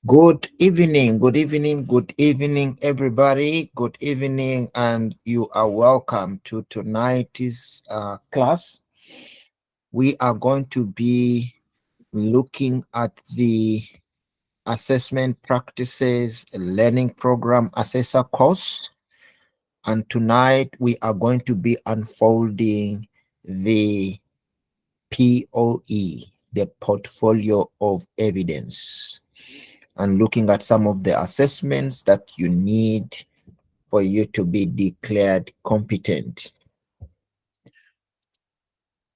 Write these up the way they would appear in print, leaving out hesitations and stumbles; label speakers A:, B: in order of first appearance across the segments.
A: Good evening, good evening, good evening, everybody. Good evening, and you are welcome to tonight's class. We are going to be looking at the Assessment Practices Learning Program Assessor course. And tonight we are going to be unfolding the PoE, the Portfolio of Evidence, and looking at some of the assessments that you need for you to be declared competent.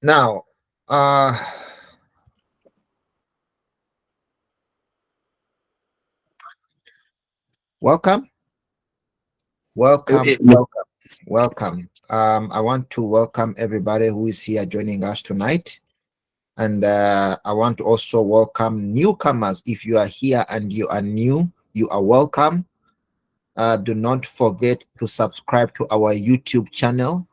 A: Now, welcome,
B: Good
A: welcome,
B: evening.
A: welcome. I want to welcome everybody who is here joining us tonight. And I want to also welcome newcomers. If you are here and you are new, you are welcome. Do not forget to subscribe to our YouTube channel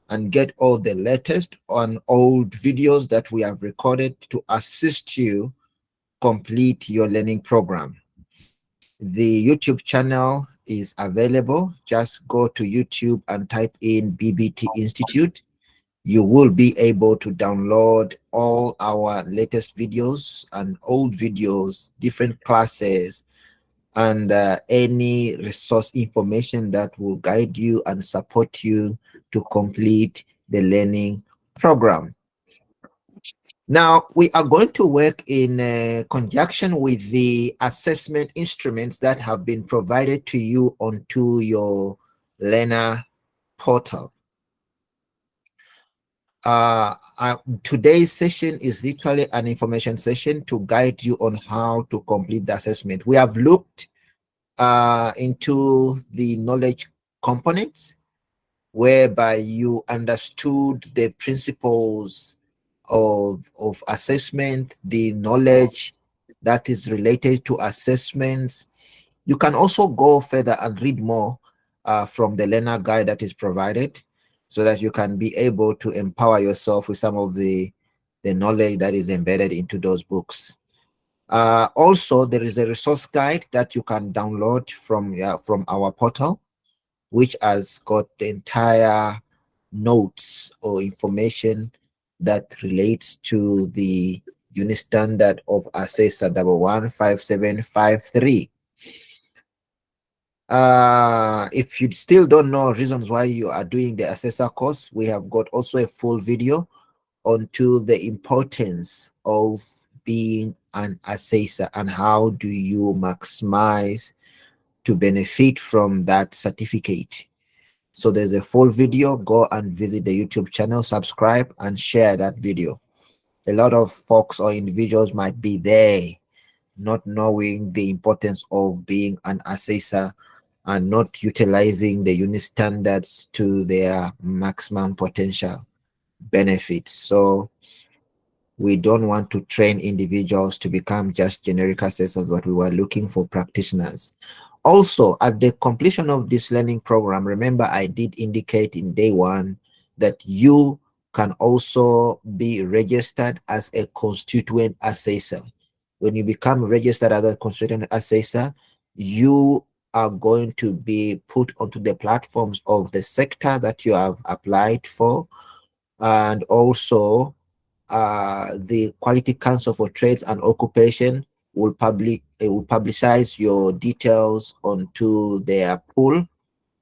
A: and get all the latest on old videos that we have recorded to assist you complete your learning program. The YouTube channel is available. Just go to YouTube and type in BBT Institute. You will be able to download all our latest videos and old videos, different classes, and any resource information that will guide you and support you to complete the learning program. Now, we are going to work in conjunction with the assessment instruments that have been provided to you onto your learner portal. Today's session is literally an information session to guide you on how to complete the assessment. We have looked into the knowledge components, whereby you understood the principles of assessment, the knowledge that is related to assessments. You can also go further and read more from the learner guide that is provided, so that you can be able to empower yourself with some of the knowledge that is embedded into those books. Also, there is a resource guide that you can download from our portal, which has got the entire notes or information that relates to the unit standard of assessor 115753. If you still don't know reasons why you are doing the assessor course, we have got also a full video onto the importance of being an assessor and how do you maximize to benefit from that certificate. So there's a full video. Go and visit the YouTube channel, subscribe, and share that video. A lot of folks or individuals might be there not knowing the importance of being an assessor and not utilizing the unit standards to their maximum potential benefits. So we don't want to train individuals to become just generic assessors, but we were looking for practitioners. Also, at the completion of this learning program, remember I did indicate in day one that you can also be registered as a constituent assessor. When you become registered as a constituent assessor, you are going to be put onto the platforms of the sector that you have applied for, and also the Quality Council for Trades and Occupation will publicize your details onto their pool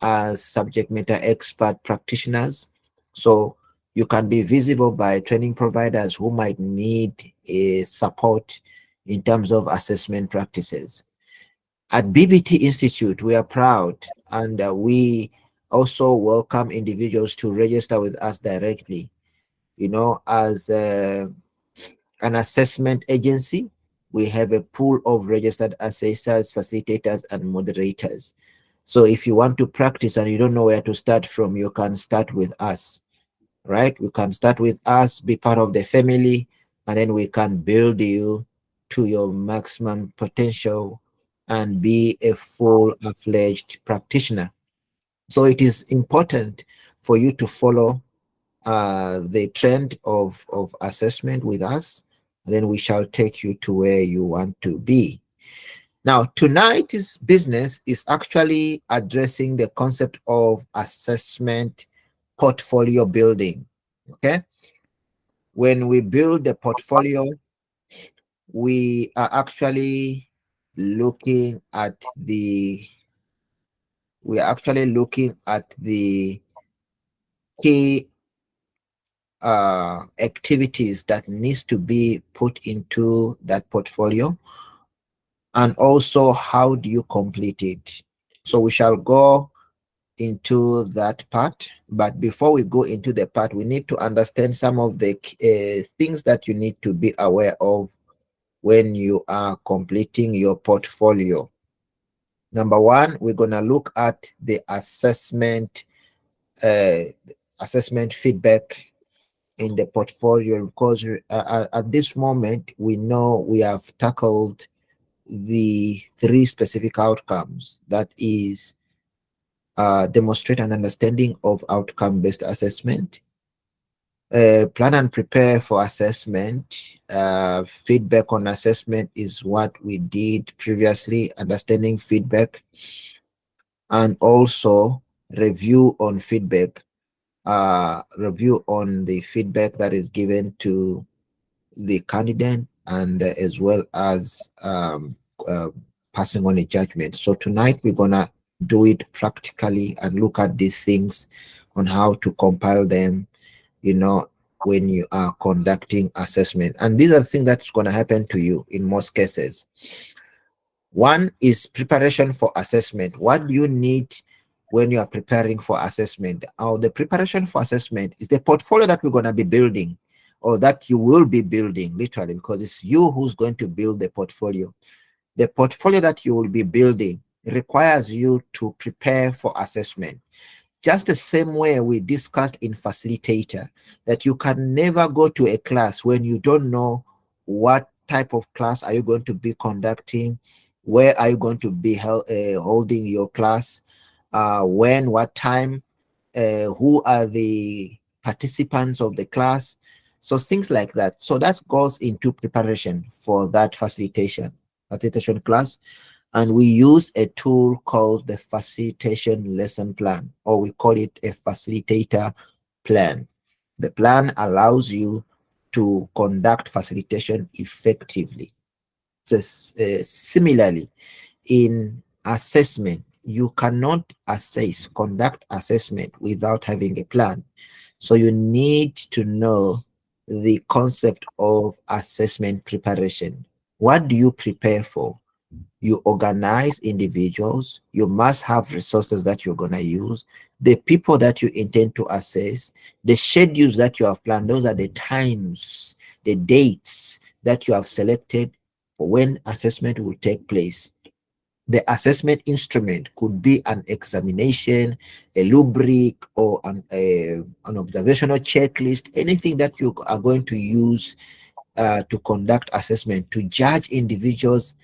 A: as subject matter expert practitioners. So you can be visible by training providers who might need a support in terms of assessment practices. At BBT Institute, we are proud, and we also welcome individuals to register with us directly. As an assessment agency, we have a pool of registered assessors, facilitators, and moderators. So if you want to practice and you don't know where to start from, you can start with us, right? You can start with us, be part of the family, and then we can build you to your maximum potential and be a full-fledged practitioner. So it is important for you to follow the trend of assessment with us, and then we shall take you to where you want to be. Now, tonight's business is actually addressing the concept of assessment portfolio building. Okay. When we build the portfolio, we are actually looking at the we are actually looking at the key activities that needs to be put into that portfolio, and also how do you complete it. So we shall go into that part, but before we go into the part, we need to understand some of the things that you need to be aware of when you are completing your portfolio. Number one, we're going to look at the uh, assessment feedback in the portfolio, because at this moment we know we have tackled the three specific outcomes, that is demonstrate an understanding of outcome-based assessment, plan and prepare for assessment. Feedback on assessment is what we did previously, understanding feedback, and also review on feedback, review on the feedback that is given to the candidate, and as well as uh, passing on a judgment. So tonight we're gonna do it practically and look at these things on how to compile them, you know, when you are conducting assessment. And these are things that's going to happen to you in most cases. One is preparation for assessment. What do you need when you are preparing for assessment? The preparation for assessment is the portfolio that we're going to be building, or that you will be building, literally, because it's you who's going to build the portfolio. The portfolio that you will be building requires you to prepare for assessment. Just the same way we discussed in facilitator, that you can never go to a class when you don't know what type of class are you going to be conducting, where are you going to be holding your class, when, what time, who are the participants of the class. So things like that. So that goes into preparation for that facilitation class. And we use a tool called the facilitation lesson plan, or we call it a facilitator plan. The plan allows you to conduct facilitation effectively. So, similarly, in assessment, you cannot conduct assessment without having a plan. So you need to know the concept of assessment preparation. What do you prepare for? You organize individuals, you must have resources that you're going to use, the people that you intend to assess, the schedules that you have planned. Those are the times, the dates that you have selected for when assessment will take place. The assessment instrument could be an examination, a rubric, or an observational checklist, anything that you are going to use to conduct assessment, to judge individuals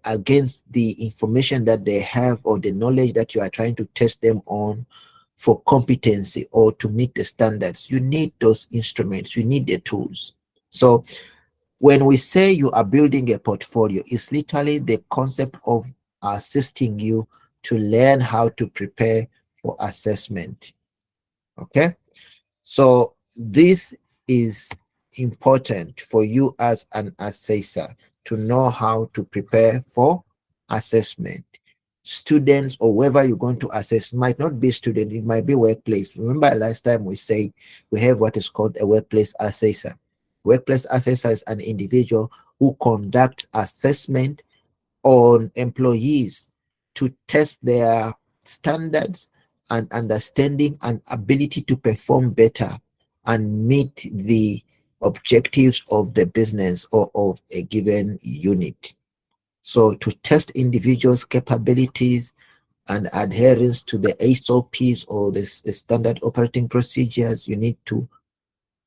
A: against the information that they have, or the knowledge that you are trying to test them on for competency or to meet the standards. You need those instruments, you need the tools. So when we say you are building a portfolio, it's literally the concept of assisting you to learn how to prepare for assessment. Okay, so this is important for you as an assessor, to know how to prepare for assessment. Students, or whoever you're going to assess, might not be student, it might be workplace. Remember last time we say we have what is called a workplace assessor. Workplace assessor is an individual who conducts assessment on employees to test their standards and understanding and ability to perform better and meet the objectives of the business or of a given unit. So to test individuals' capabilities and adherence to the SOPs, or the standard operating procedures, you need to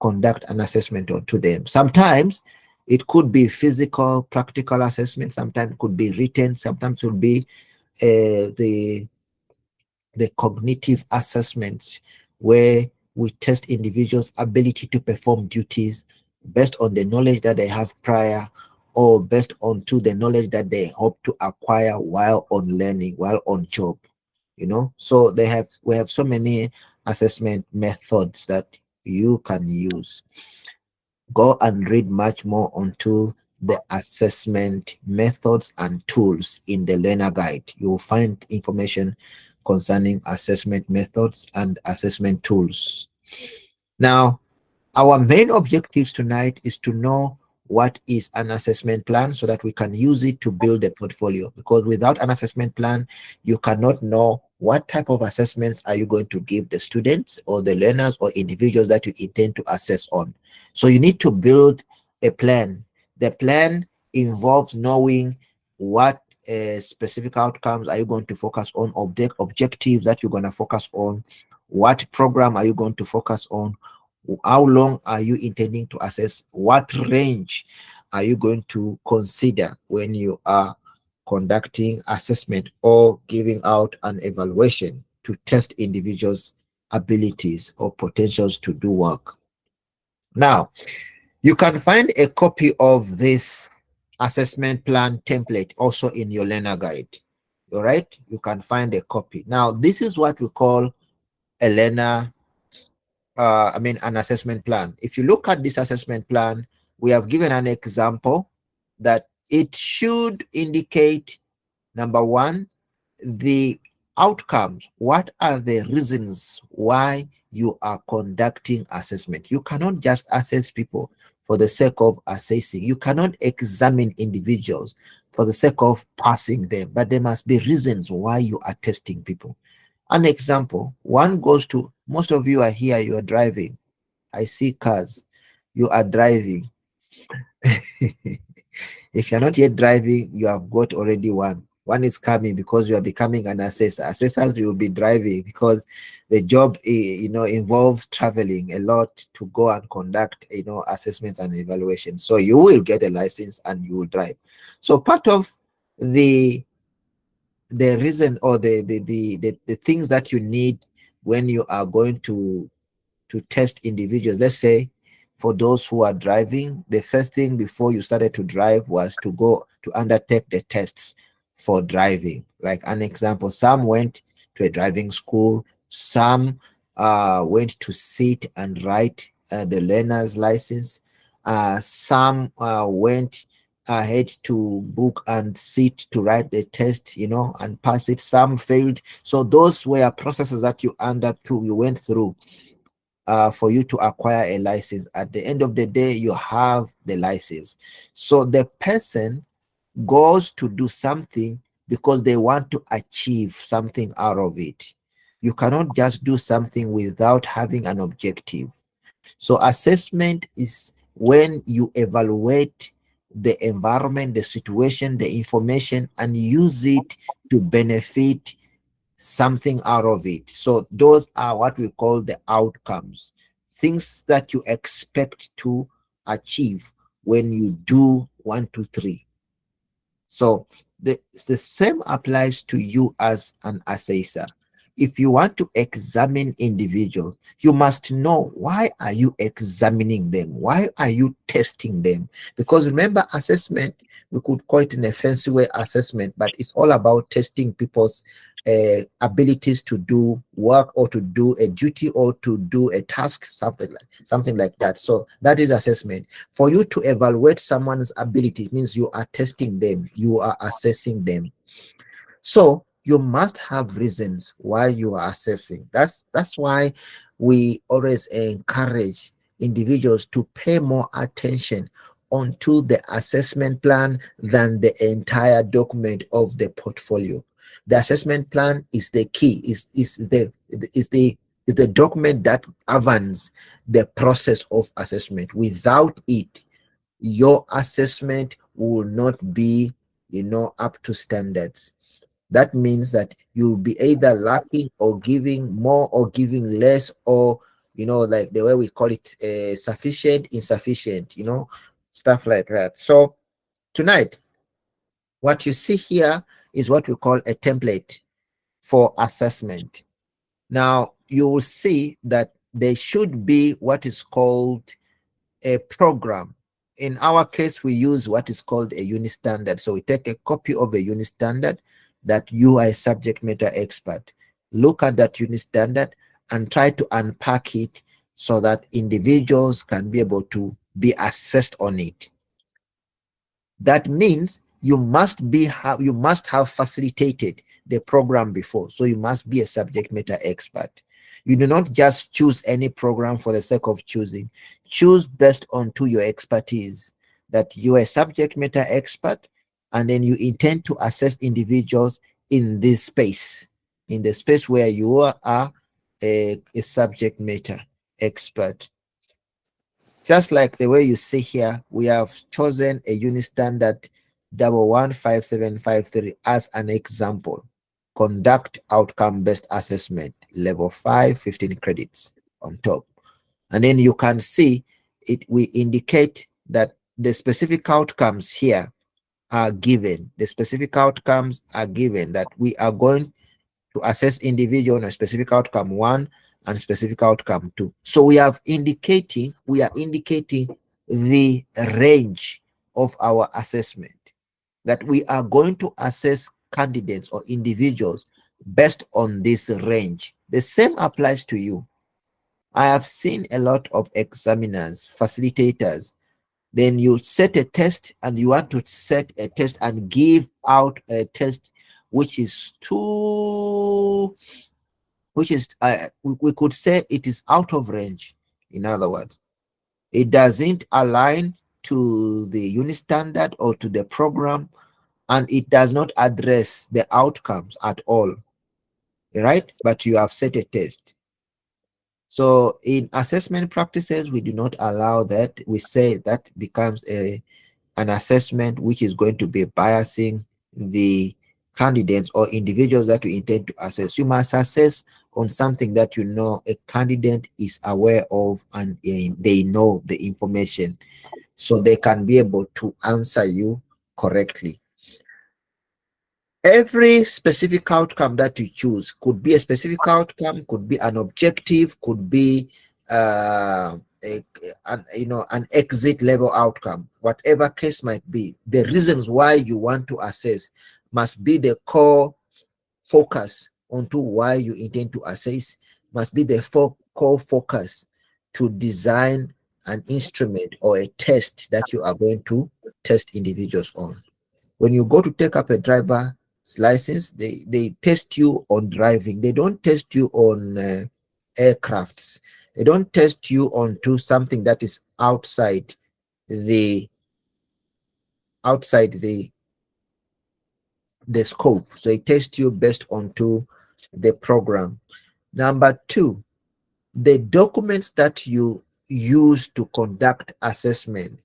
A: conduct an assessment onto them. Sometimes it could be physical, practical assessment. Sometimes it could be written. Sometimes it will be the cognitive assessments, where we test individuals' ability to perform duties based on the knowledge that they have prior, or based on to the knowledge that they hope to acquire while on learning, while on job. So we have so many assessment methods that you can use. Go and read much more onto the assessment methods and tools in the learner guide. You will find information concerning assessment methods and assessment tools. Now, our main objectives tonight is to know what is an assessment plan so that we can use it to build a portfolio, because without an assessment plan, you cannot know what type of assessments are you going to give the students or the learners or individuals that you intend to assess on. So you need to build a plan. The plan involves knowing what specific outcomes are you going to focus on, objectives that you're going to focus on, what program are you going to focus on, how long are you intending to assess, what range are you going to consider when you are conducting assessment or giving out an evaluation to test individuals' abilities or potentials to do work. Now, you can find a copy of this assessment plan template also in your learner guide. All right, you can find a copy. Now, this is what we call a learner an assessment plan. If you look at this assessment plan, we have given an example that it should indicate, number one, the outcomes. What are the reasons why you are conducting assessment? You cannot just assess people for the sake of assessing. You cannot examine individuals for the sake of passing them, but there must be reasons why you are testing people. An example, one goes to, most of you are here, you are driving. I see cars, you are driving. If you're not yet driving, you have got already one. One is coming because you are becoming an assessor. Assessors will be driving because the job, involves traveling a lot to go and conduct, assessments and evaluations. So you will get a license and you will drive. So part of the reason or the things that you need when you are going to test individuals, let's say for those who are driving, the first thing before you started to drive was to go to undertake the tests for driving. Like an example, some went to a driving school, some went to sit and write the learner's license, some went ahead to book and sit to write the test, and pass it. Some failed. So those were processes that you went through for you to acquire a license. At the end of the day, you have the license. So the person goes to do something because they want to achieve something out of it. You cannot just do something without having an objective. So assessment is when you evaluate the environment, the situation, the information, and use it to benefit something out of it. So those are what we call the outcomes, things that you expect to achieve when you do 1, 2, 3. So the same applies to you as an assessor. If you want to examine individuals, you must know, why are you examining them? Why are you testing them? Because remember, assessment, we could call it in a fancy way assessment, but it's all about testing people's abilities to do work or to do a duty or to do a task, something like that. So that is assessment. For you to evaluate someone's ability, it means you are testing them, you are assessing them. So you must have reasons why you are assessing. That's why we always encourage individuals to pay more attention onto the assessment plan than the entire document of the portfolio. The assessment plan is the key, is the document that governs the process of assessment. Without it, your assessment will not be, up to standards. That means that you'll be either lacking or giving more or giving less, or like the way we call it, sufficient, insufficient, stuff like that. So tonight, what you see here is what we call a template for assessment. Now you will see that there should be what is called a program. In our case, we use what is called a unit standard. So we take a copy of a unit standard that you are a subject matter expert. Look at that unit standard and try to unpack it so that individuals can be able to be assessed on it. That means you must have facilitated the program before. So you must be a subject matter expert. You do not just choose any program for the sake of choosing. Choose based on to your expertise, that you are a subject matter expert, and then you intend to assess individuals in this space, in the space where you are a subject matter expert. Just like the way you see here, we have chosen a unit standard 115753 as an example. Conduct outcome-based assessment, level 5, 15 credits on top. And then you can see it, we indicate that the specific outcomes here are given. The specific outcomes are given, that we are going to assess individual on a specific outcome 1 and specific outcome 2. So we are indicating the range of our assessment, that we are going to assess candidates or individuals based on this range. The same applies to you. I have seen a lot of examiners, facilitators, then you set a test and you want to set a test and give out a test which is too, which is we could say it is out of range. In other words, it doesn't align to the unit standard or to the program, and it does not address the outcomes at all, right? But you have set a test. So in assessment practices, we do not allow that. We say that becomes an assessment which is going to be biasing the candidates or individuals that you intend to assess. You must assess on something that you know a candidate is aware of, and they know the information, so they can be able to answer you correctly. Every specific outcome that you choose could be a specific outcome, could be an objective, could be an exit level outcome. Whatever case might be, the reasons why you want to assess must be the core focus onto why you intend to assess, must be the core focus to design an instrument or a test that you are going to test individuals on. When you go to take up a driver's license, they test you on driving. They don't test you on aircrafts. They don't test you onto something that is the outside the scope. So it tests you based onto the program. Number two, the documents that you use to conduct assessment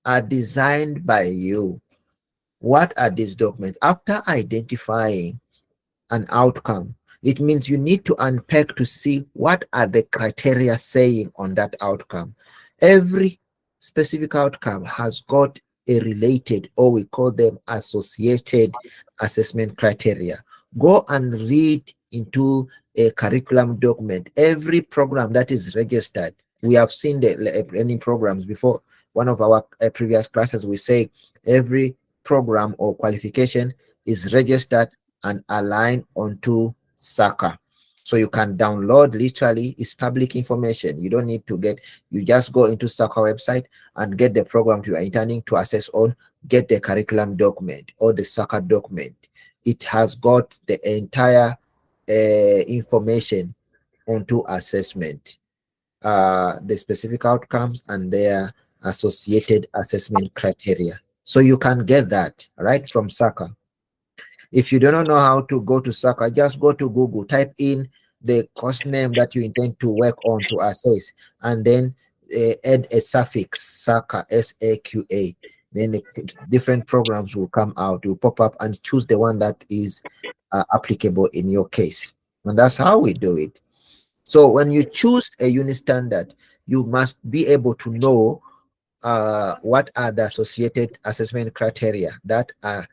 A: are designed by you. What are these documents? After identifying an outcome, it means you need to unpack to see what are the criteria saying on that outcome. Every specific outcome has got a related, or we call them associated, assessment criteria. Go and read into a curriculum document. Every program that is registered, we have seen the learning programs before. One of our previous classes, we say every program or qualification is registered and aligned onto SACA. So you can download, literally, it's public information. You don't need to you just go into SACA website and get the program you are intending to assess on, get the curriculum document or the SACA document. It has got the entire information onto assessment, the specific outcomes and their associated assessment criteria. So you can get that right from SACA. If you do not know how to go to SACA, just go to Google, type in the course name that you intend to work on to assess, and then add a suffix, SACA, S-A-Q-A. Then the different programs will come out, will pop up, and choose the one that is applicable in your case. And that's how we do it. So when you choose a unit standard, you must be able to know what are the associated assessment criteria that are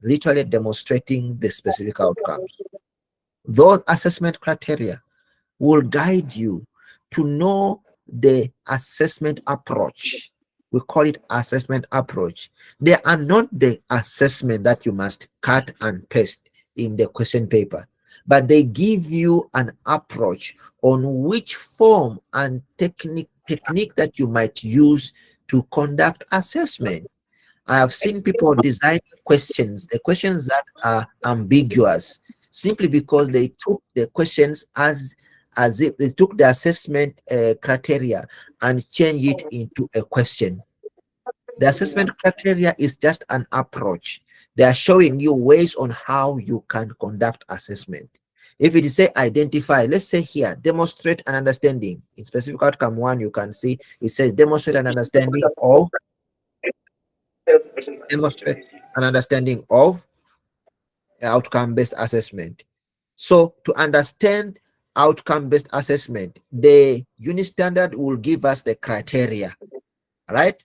A: literally demonstrating the specific outcomes. Those assessment criteria will guide you to know the assessment approach. We call it assessment approach. They are not the assessment that you must cut and paste in the question paper, but they give you an approach on which form and technique that you might use to conduct assessment. I have seen people design questions, the questions that are ambiguous, simply because they took the questions as if they took the assessment criteria and change it into a question. The assessment criteria is just an approach. They are showing you ways on how you can conduct assessment. If it is say identify, let's say here, demonstrate an understanding. In specific outcome one, you can see it says demonstrate an understanding of outcome-based assessment. So to understand outcome-based assessment, the unit standard will give us the criteria, right?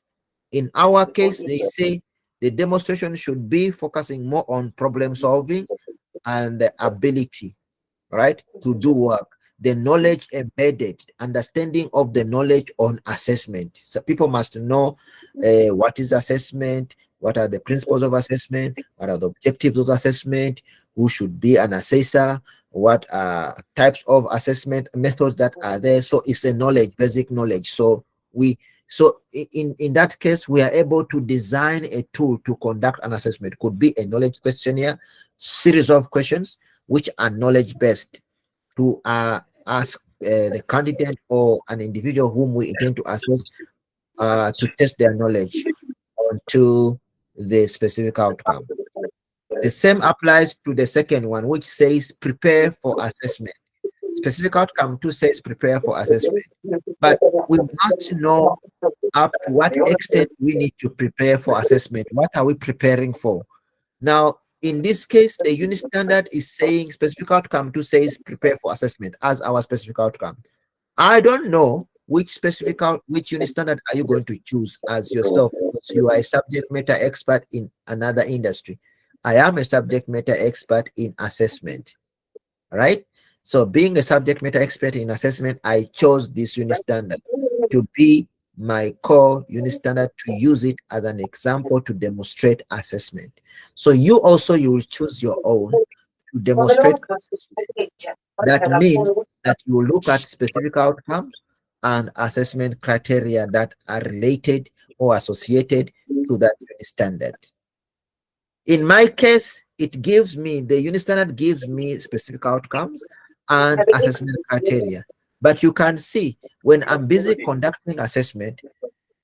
A: In our case, they say the demonstration should be focusing more on problem solving and the ability, right, to do work. The knowledge embedded, understanding of the knowledge on assessment. So people must know what is assessment, what are the principles of assessment, what are the objectives of assessment, who should be an assessor, what are types of assessment methods that are there. So it's a knowledge, basic knowledge. So we in that case, we are able to design a tool to conduct an assessment. Could be a knowledge questionnaire, series of questions which are knowledge based, to ask the candidate or an individual whom we intend to assess to test their knowledge onto the specific outcome. The same applies to the second one, which says prepare for assessment. Specific outcome two says prepare for assessment. But we must know up to what extent we need to prepare for assessment. What are we preparing for? Now, in this case, the unit standard is saying specific outcome two says prepare for assessment as our specific outcome. I don't know which unit standard are you going to choose as yourself, because you are a subject matter expert in another industry. I am a subject matter expert in assessment, right? So being a subject matter expert in assessment, I chose this unit standard to be my core unit standard, to use it as an example to demonstrate assessment. So you will choose your own to demonstrate assessment. That means that you look at specific outcomes and assessment criteria that are related or associated to that unit standard. In my case, it gives me, the unit standard gives me specific outcomes and assessment criteria. But you can see when I'm busy conducting assessment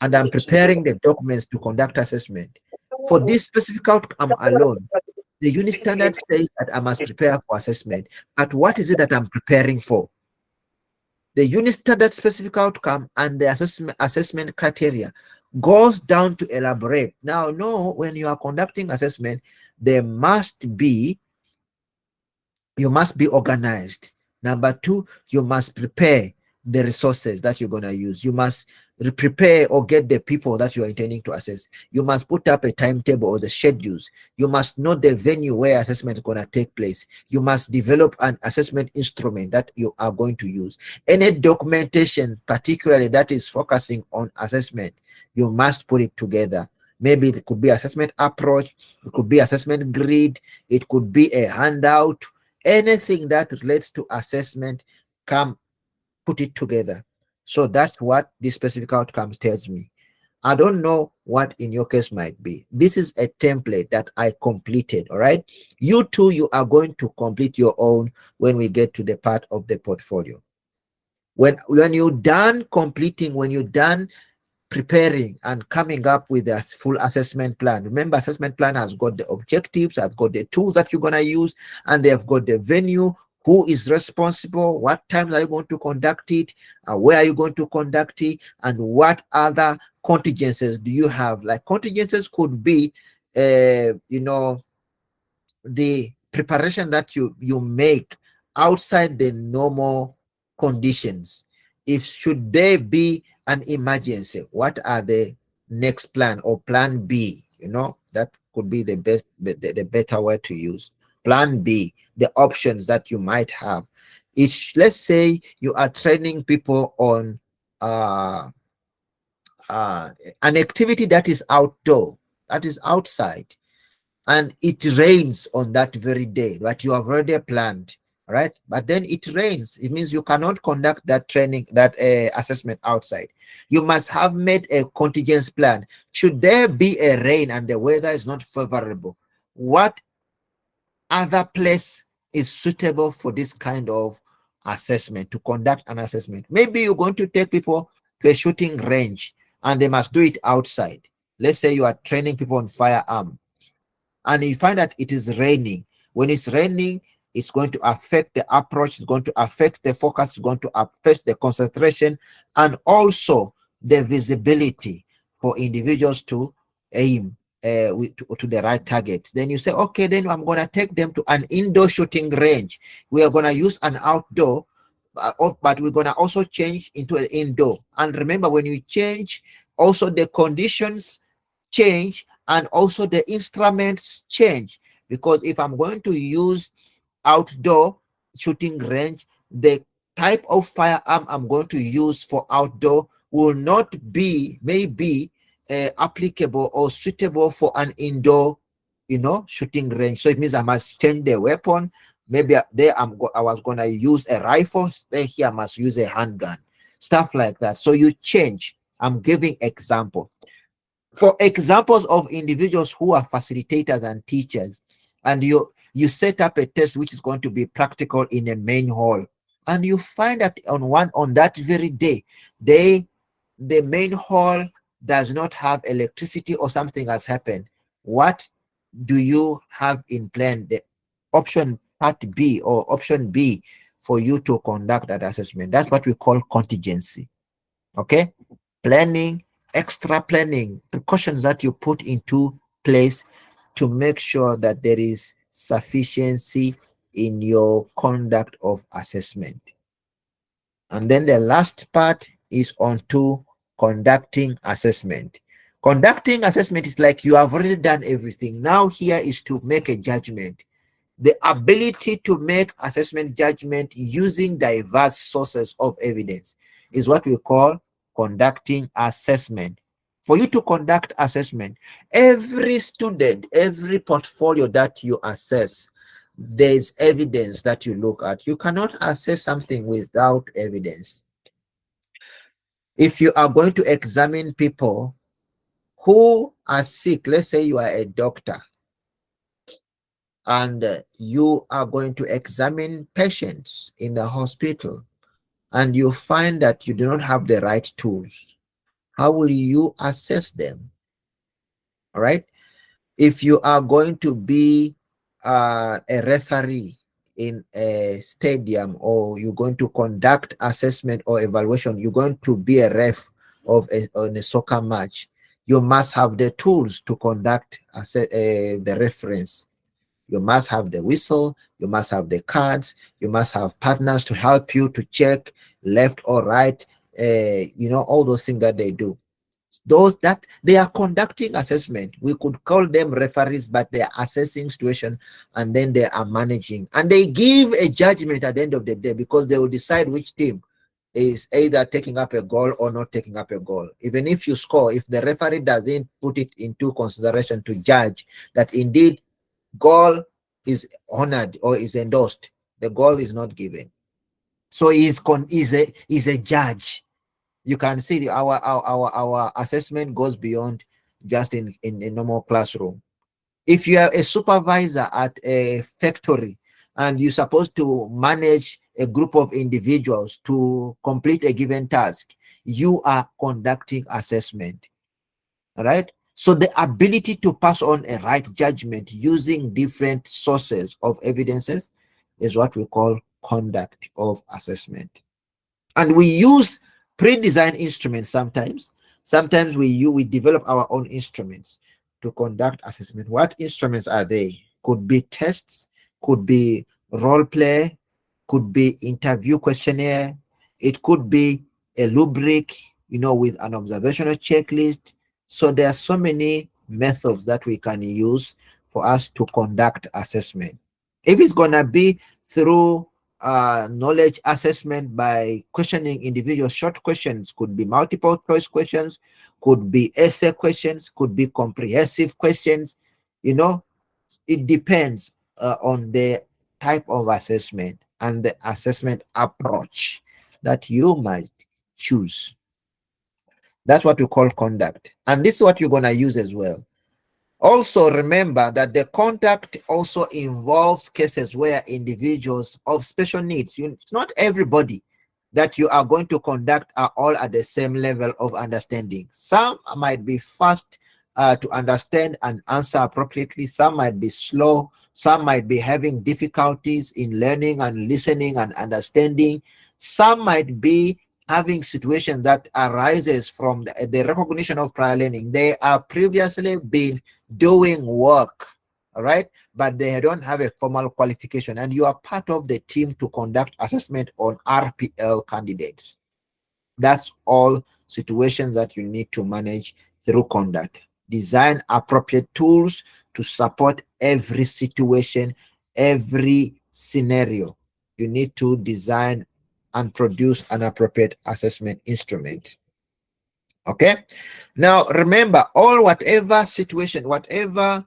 A: and I'm preparing the documents to conduct assessment, for this specific outcome alone, the unit standard says that I must prepare for assessment. But what is it that I'm preparing for? The unit standard specific outcome and the assessment criteria goes down to elaborate. Now, no, when you are conducting assessment, there must be, you must be organized. Number two, you must prepare the resources that you're going to use. You must prepare or get the people that you are intending to assess. You must put up a timetable or the schedules. You must know the venue where assessment is going to take place. You must develop an assessment instrument that you are going to use. Any documentation, particularly that is focusing on assessment, you must put it together. Maybe it could be assessment approach, it could be assessment grid, it could be a handout. Anything that relates to assessment, come put it together. So that's what this specific outcomes tells me. I don't know what in your case might be. This is a template that I completed. All right. You too, you are going to complete your own when we get to the part of the portfolio. When you're done completing, when you're done preparing and coming up with a full assessment plan. Remember, assessment plan has got the objectives, has got the tools that you're going to use, and they've got the venue, who is responsible, what times are you going to conduct it, where are you going to conduct it, and what other contingencies do you have. Like contingencies could be, the preparation that you make outside the normal conditions. If should there be an emergency, what are the next plan or plan B? That could be the best, the better word to use. Plan B, the options that you might have. It's, let's say you are training people on uh, an activity that is outdoor, that is outside, and it rains on that very day that you have already planned. right? But then it rains. It means you cannot conduct that training, that assessment outside. You must have made a contingency plan. Should there be a rain and the weather is not favorable, what other place is suitable for this kind of assessment, to conduct an assessment? Maybe you're going to take people to a shooting range and they must do it outside. Let's say you are training people on firearm and you find that it is raining. When it's raining, it's going to affect the approach, it's going to affect the focus, it's going to affect the concentration, and also the visibility for individuals to aim to the right target. Then you say, okay, then I'm going to take them to an indoor shooting range. We are going to use an outdoor, but we're going to also change into an indoor. And remember, when you change, also the conditions change and also the instruments change, because if I'm going to use outdoor shooting range, the type of firearm I'm going to use for outdoor will not be maybe applicable or suitable for an indoor, shooting range. So it means I must change the weapon. Maybe there I was going to use a rifle, then here I must use a handgun, stuff like that. So you change. I'm giving example. For examples of individuals who are facilitators and teachers, and you set up a test which is going to be practical in a main hall, and you find that on that very day, the main hall does not have electricity or something has happened. What do you have in plan? The option part B or option B for you to conduct that assessment. That's what we call contingency. Okay, planning, extra planning, precautions that you put into place to make sure that there is sufficiency in your conduct of assessment. And then the last part is on to conducting assessment. Conducting assessment is like you have already done everything. Now here is to make a judgment. The ability to make assessment judgment using diverse sources of evidence is what we call conducting assessment. For you to conduct assessment, every student, every portfolio that you assess, there's evidence that you look at. You cannot assess something without evidence. If you are going to examine people who are sick, let's say you are a doctor, and you are going to examine patients in the hospital, and you find that you do not have the right tools, how will you assess them? All right. If you are going to be a referee in a stadium, or you're going to conduct assessment or evaluation, you're going to be a ref on a soccer match, you must have the tools to conduct the reference. You must have the whistle, you must have the cards, you must have partners to help you to check left or right, all those things that they do. Those that they are conducting assessment, we could call them referees, but they are assessing situation and then they are managing. And they give a judgment at the end of the day, because they will decide which team is either taking up a goal or not taking up a goal. Even if you score, if the referee doesn't put it into consideration to judge that indeed goal is honored or is endorsed, the goal is not given. So is a judge. You can see our assessment goes beyond just in a normal classroom. If you are a supervisor at a factory and you're supposed to manage a group of individuals to complete a given task, you are conducting assessment. All right. So the ability to pass on a right judgment using different sources of evidences is what we call conduct of assessment. And we use pre-designed instruments sometimes. Sometimes we develop our own instruments to conduct assessment. What instruments are they? Could be tests, could be role play, could be interview questionnaire, it could be a rubric, with an observational checklist. So there are so many methods that we can use for us to conduct assessment. If it's gonna be through knowledge assessment by questioning individual, short questions, could be multiple choice questions, could be essay questions, could be comprehensive questions. It depends on the type of assessment. and the assessment approach that you might choose. That's what we call conduct. And this is what you're going to use as well. Also, remember that the conduct also involves cases where individuals of special needs, not everybody that you are going to conduct are all at the same level of understanding. Some might be fast to understand and answer appropriately. Some might be slow. Some might be having difficulties in learning and listening and understanding. Some might be having situations that arises from the recognition of prior learning. They are previously been doing work, all right, but they don't have a formal qualification, and you are part of the team to conduct assessment on RPL candidates. That's all situations that you need to manage through conduct. Design appropriate tools to support every situation, every scenario. You need to design and produce an appropriate assessment instrument. Okay. Now remember, whatever situation, whatever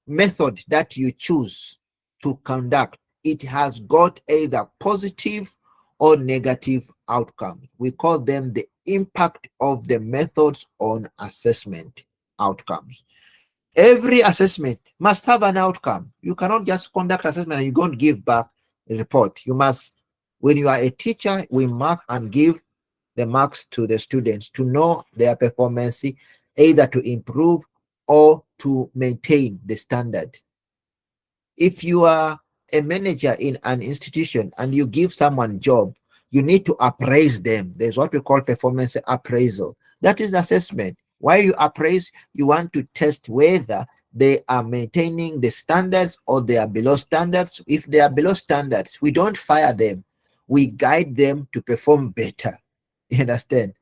A: method that you choose to conduct, it has got either positive or negative outcome. We call them the impact of the methods on assessment outcomes. Every assessment must have an outcome. You cannot just conduct assessment and you don't give back a report. You must, when you are a teacher, we mark and give the marks to the students to know their performance, either to improve or to maintain the standard. If you are a manager in an institution and you give someone a job, you need to appraise them. There's what we call performance appraisal. That is assessment. Why you appraise? You want to test whether they are maintaining the standards or they are below standards. If they are below standards, we don't fire them. We guide them to perform better. You understand?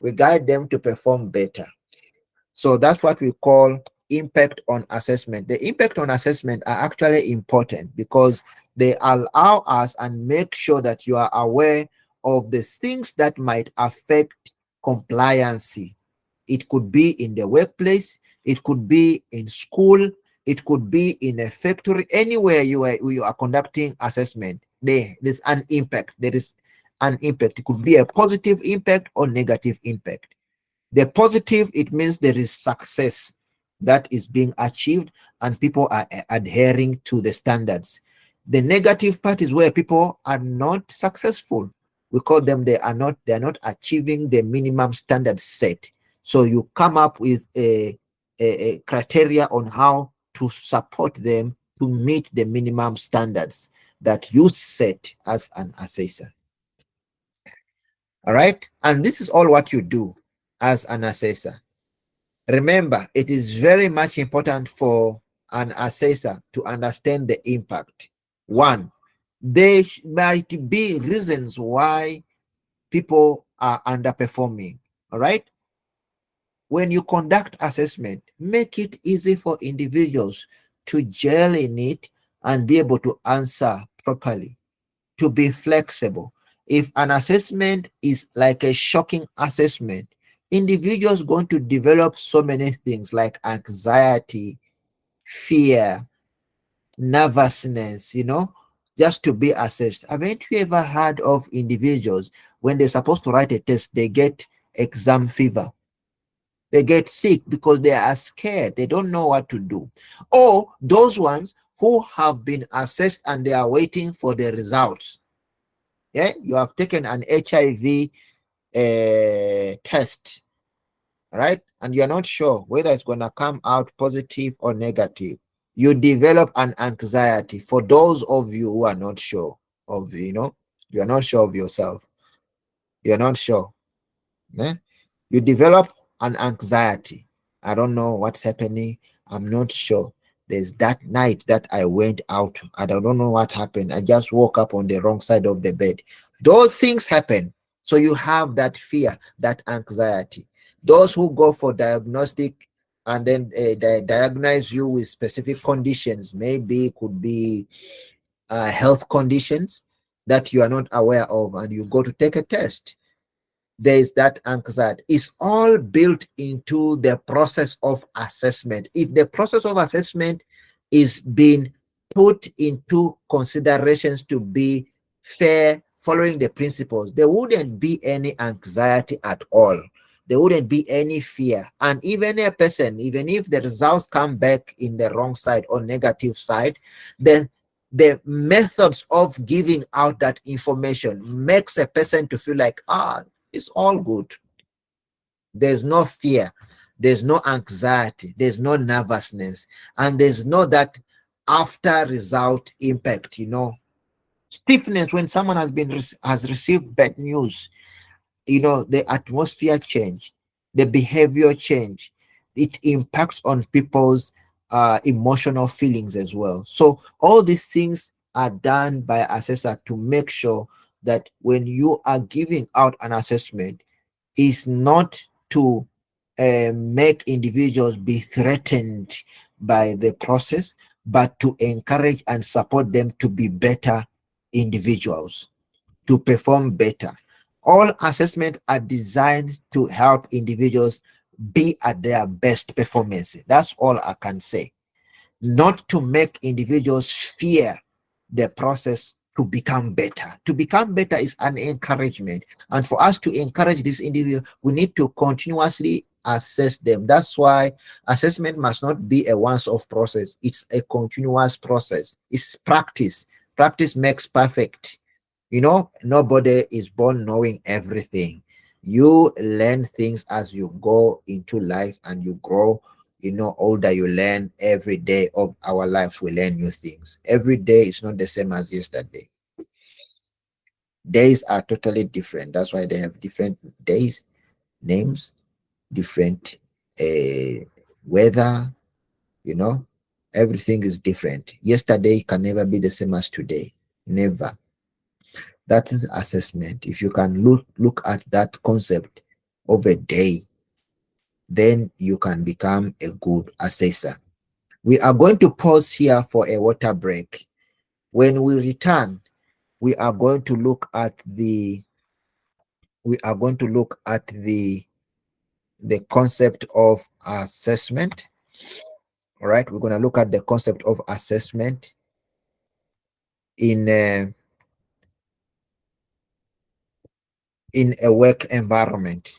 A: We guide them to perform better. So that's what we call impact on assessment. The impact on assessment are actually important because they allow us and make sure that you are aware of the things that might affect compliance. It could be in the workplace, it could be in school, it could be in a factory, anywhere you are conducting assessment. There's an impact. There is an impact. It could be a positive impact or negative impact. The positive, it means there is success that is being achieved and people are adhering to the standards. The negative part is where people are not successful. We call them they are not achieving the minimum standards set. So you come up with a criteria on how to support them to meet the minimum standards that you set as an assessor. All right. And this is all what you do as an assessor. Remember, it is very much important for an assessor to understand the impact. One, there might be reasons why people are underperforming. All right. When you conduct assessment, make it easy for individuals to gel in it and be able to answer properly, to be flexible. If an assessment is like a shocking assessment, individuals going to develop so many things like anxiety, fear, nervousness, just to be assessed. Haven't you ever heard of individuals when they're supposed to write a test, they get exam fever? They get sick because they are scared. They don't know what to do. Or those ones who have been assessed and they are waiting for the results. Yeah, you have taken an HIV test, right? And you're not sure whether it's going to come out positive or negative. You develop an anxiety. For those of you who are not sure of, you're not sure of yourself. You're not sure. Yeah? You develop an anxiety. I don't know what's happening. I'm not sure. There's that night that I went out. I don't know what happened. I just woke up on the wrong side of the bed. Those things happen. So you have that fear, that anxiety. Those who go for diagnostic and then they diagnose you with specific conditions, maybe could be health conditions that you are not aware of, and you go to take a test. There is that anxiety. It's all built into the process of assessment. If the process of assessment is being put into considerations to be fair, following the principles, there wouldn't be any anxiety at all. There wouldn't be any fear. And even a person, even if the results come back in the wrong side or negative side, then the methods of giving out that information makes a person to feel like, it's all good. There's no fear, there's no anxiety, there's no nervousness, and there's no that after result impact, stiffness when someone has received bad news. The atmosphere change, the behavior change. It impacts on people's emotional feelings as well. So all these things are done by assessor to make sure that when you are giving out an assessment, is not to make individuals be threatened by the process, but to encourage and support them to be better individuals, to perform better. All assessments are designed to help individuals be at their best performance. That's all I can say. Not to make individuals fear the process to become better. To become better is an encouragement. And for us to encourage this individual, we need to continuously assess them. That's why assessment must not be a once-off process. It's a continuous process. It's practice. Practice makes perfect. Nobody is born knowing everything. You learn things as you go into life and you grow. Older you learn. Every day of our lives we learn new things. Every day is not the same as yesterday. Days are totally different. That's why they have different days, names, different weather. you know Everything is different. Yesterday can never be the same as today. Never. That is assessment. If you can look at that concept of a day, then you can become a good assessor. We are going to pause here for a water break. When we return, we are going to look at the concept of assessment. All right, we're going to look at the concept of assessment in a work environment.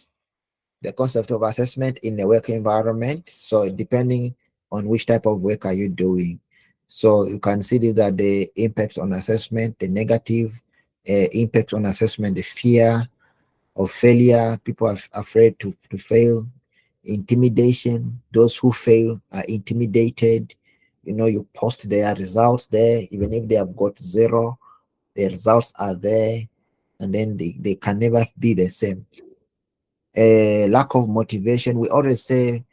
A: The concept of assessment in a work environment. So depending on which type of work are you doing. So you can see these are the impacts on assessment, the negative impact on assessment, the fear of failure. People are afraid to fail. Intimidation. Those who fail are intimidated. You post their results there, even if they have got zero, the results are there, and then they can never be the same. Lack of motivation. We always say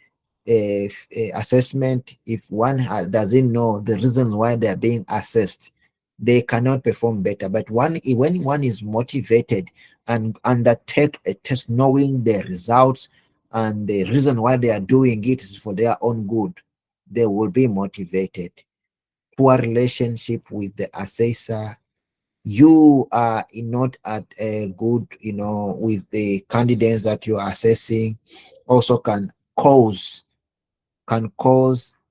A: assessment, if one doesn't know the reasons why they are being assessed, they cannot perform better. But when one is motivated and undertake a test knowing the results and the reason why they are doing it is for their own good, they will be motivated. Poor relationship with the assessor. You are not at a good, with the candidates that you are assessing, also can cause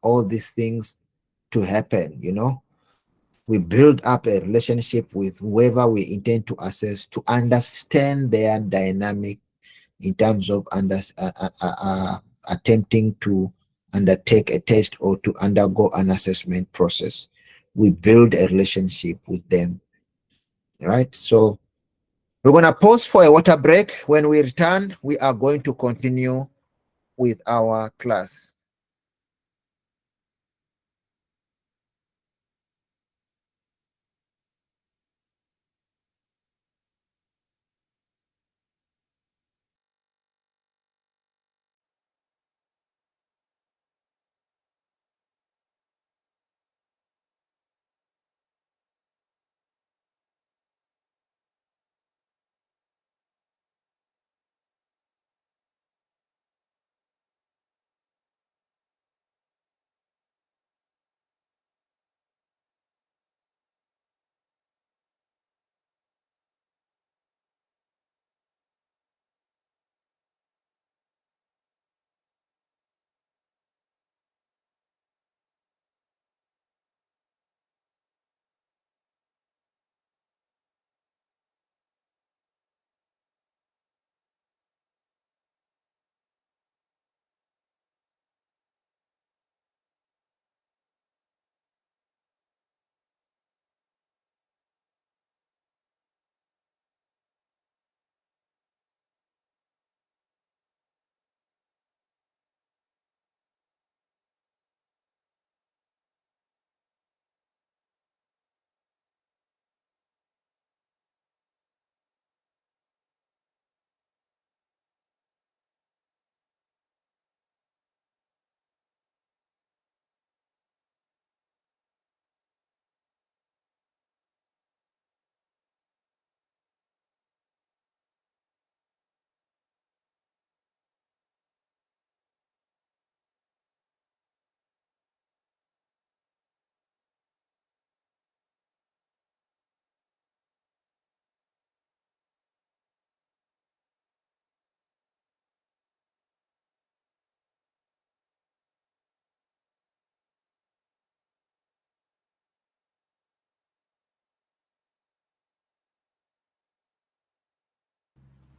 A: all these things to happen. We build up a relationship with whoever we intend to assess to understand their dynamic in terms of attempting to undertake a test or to undergo an assessment process. We build a relationship with them. Right? So we're going to pause for a water break. When we return, we are going to continue with our class.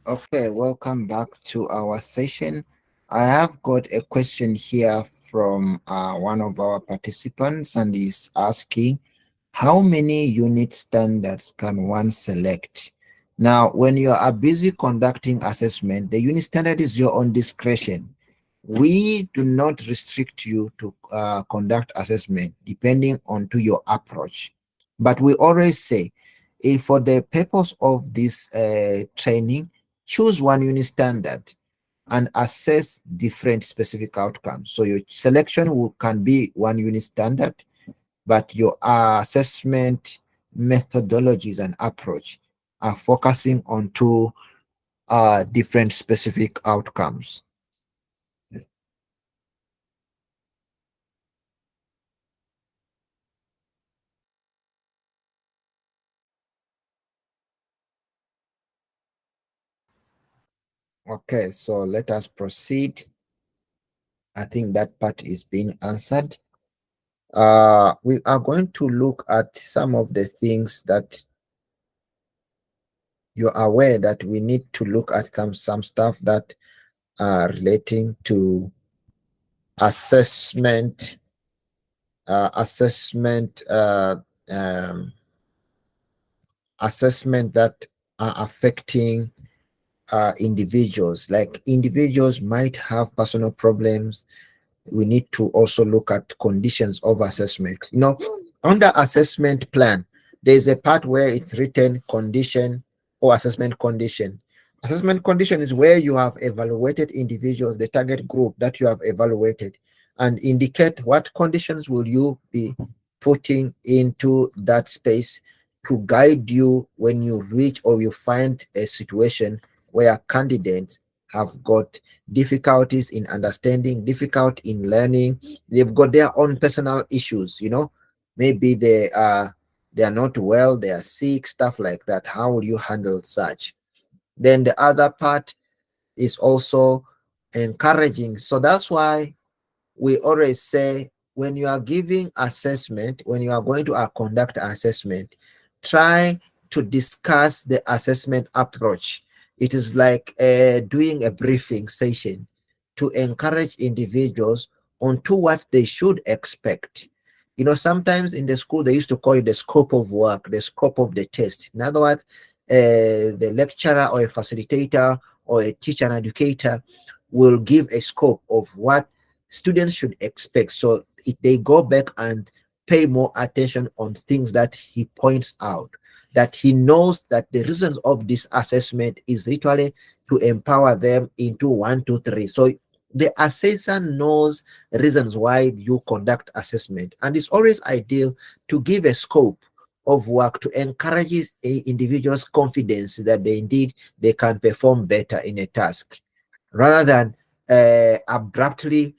A: Okay, welcome back to our session. I have got a question here from one of our participants, and is asking, how many unit standards can one select? Now, when you are busy conducting assessment, the unit standard is your own discretion. We do not restrict you to conduct assessment depending on to your approach. But we always say, if for the purpose of this training, choose one unit standard and assess different specific outcomes. So your selection can be one unit standard, but your assessment methodologies and approach are focusing on two different specific outcomes. Okay, so let us proceed. I think that part is being answered. We are going to look at some of the things that you're aware that we need to look at some stuff that are relating to assessment, assessment, assessment that are affecting individuals. Like individuals might have personal problems. We need to also look at conditions of assessment. You know, under assessment plan, there's a part where it's written condition or assessment condition. Assessment condition is where you have evaluated individuals, the target group that you have evaluated, and indicate what conditions will you be putting into that space to guide you when you reach or you find a situation where candidates have got difficulties in understanding, difficult in learning. They've got their own personal issues, you know. Maybe they are not well, they are sick, stuff like that. How will you handle such? Then the other part is also encouraging. So that's why we always say, when you are giving assessment, when you are going to conduct assessment, try to discuss the assessment approach. It is like doing a briefing session to encourage individuals onto what they should expect. You know, sometimes in the school they used to call it the scope of work, the scope of the test. In other words, the lecturer or a facilitator or a teacher and educator will give a scope of what students should expect. So if they go back and pay more attention on things that he points out, that he knows that the reasons of this assessment is literally to empower them into 1, 2, 3. So the assessor knows reasons why you conduct assessment, and it's always ideal to give a scope of work to encourage individuals confidence that they indeed they can perform better in a task, rather than abruptly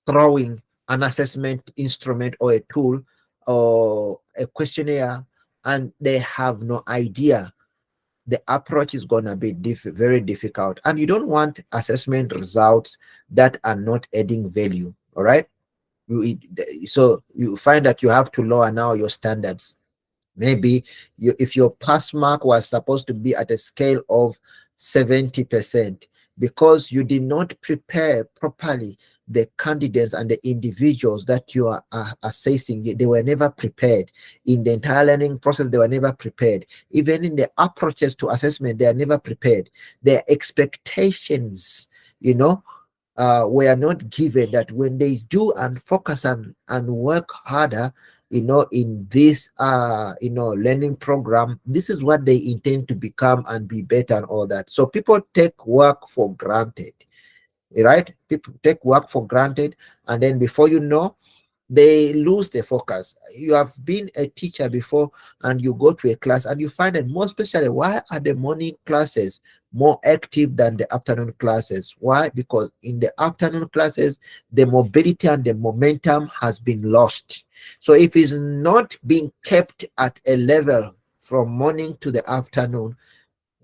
A: throwing an assessment instrument or a tool or a questionnaire and they have no idea. The approach is going to be very difficult, and you don't want assessment results that are not adding value. All right, so you find that you have to lower now your standards. Maybe if your pass mark was supposed to be at a scale of 70%, because you did not prepare properly the candidates and the individuals that you are assessing, they were never prepared. In the entire learning process, they were never prepared. Even in the approaches to assessment, they are never prepared. Their expectations, you know, were not given, that when they do and focus and work harder, you know, in this you know, learning program, this is what they intend to become and be better and all that. So people take work for granted, right? People take work for granted, and then before you know, they lose the focus. You have been a teacher before and you go to a class and you find that, more especially, why are the morning classes more active than the afternoon classes? Why? Because in the afternoon classes, the mobility and the momentum has been lost. So if it's not being kept at a level from morning to the afternoon,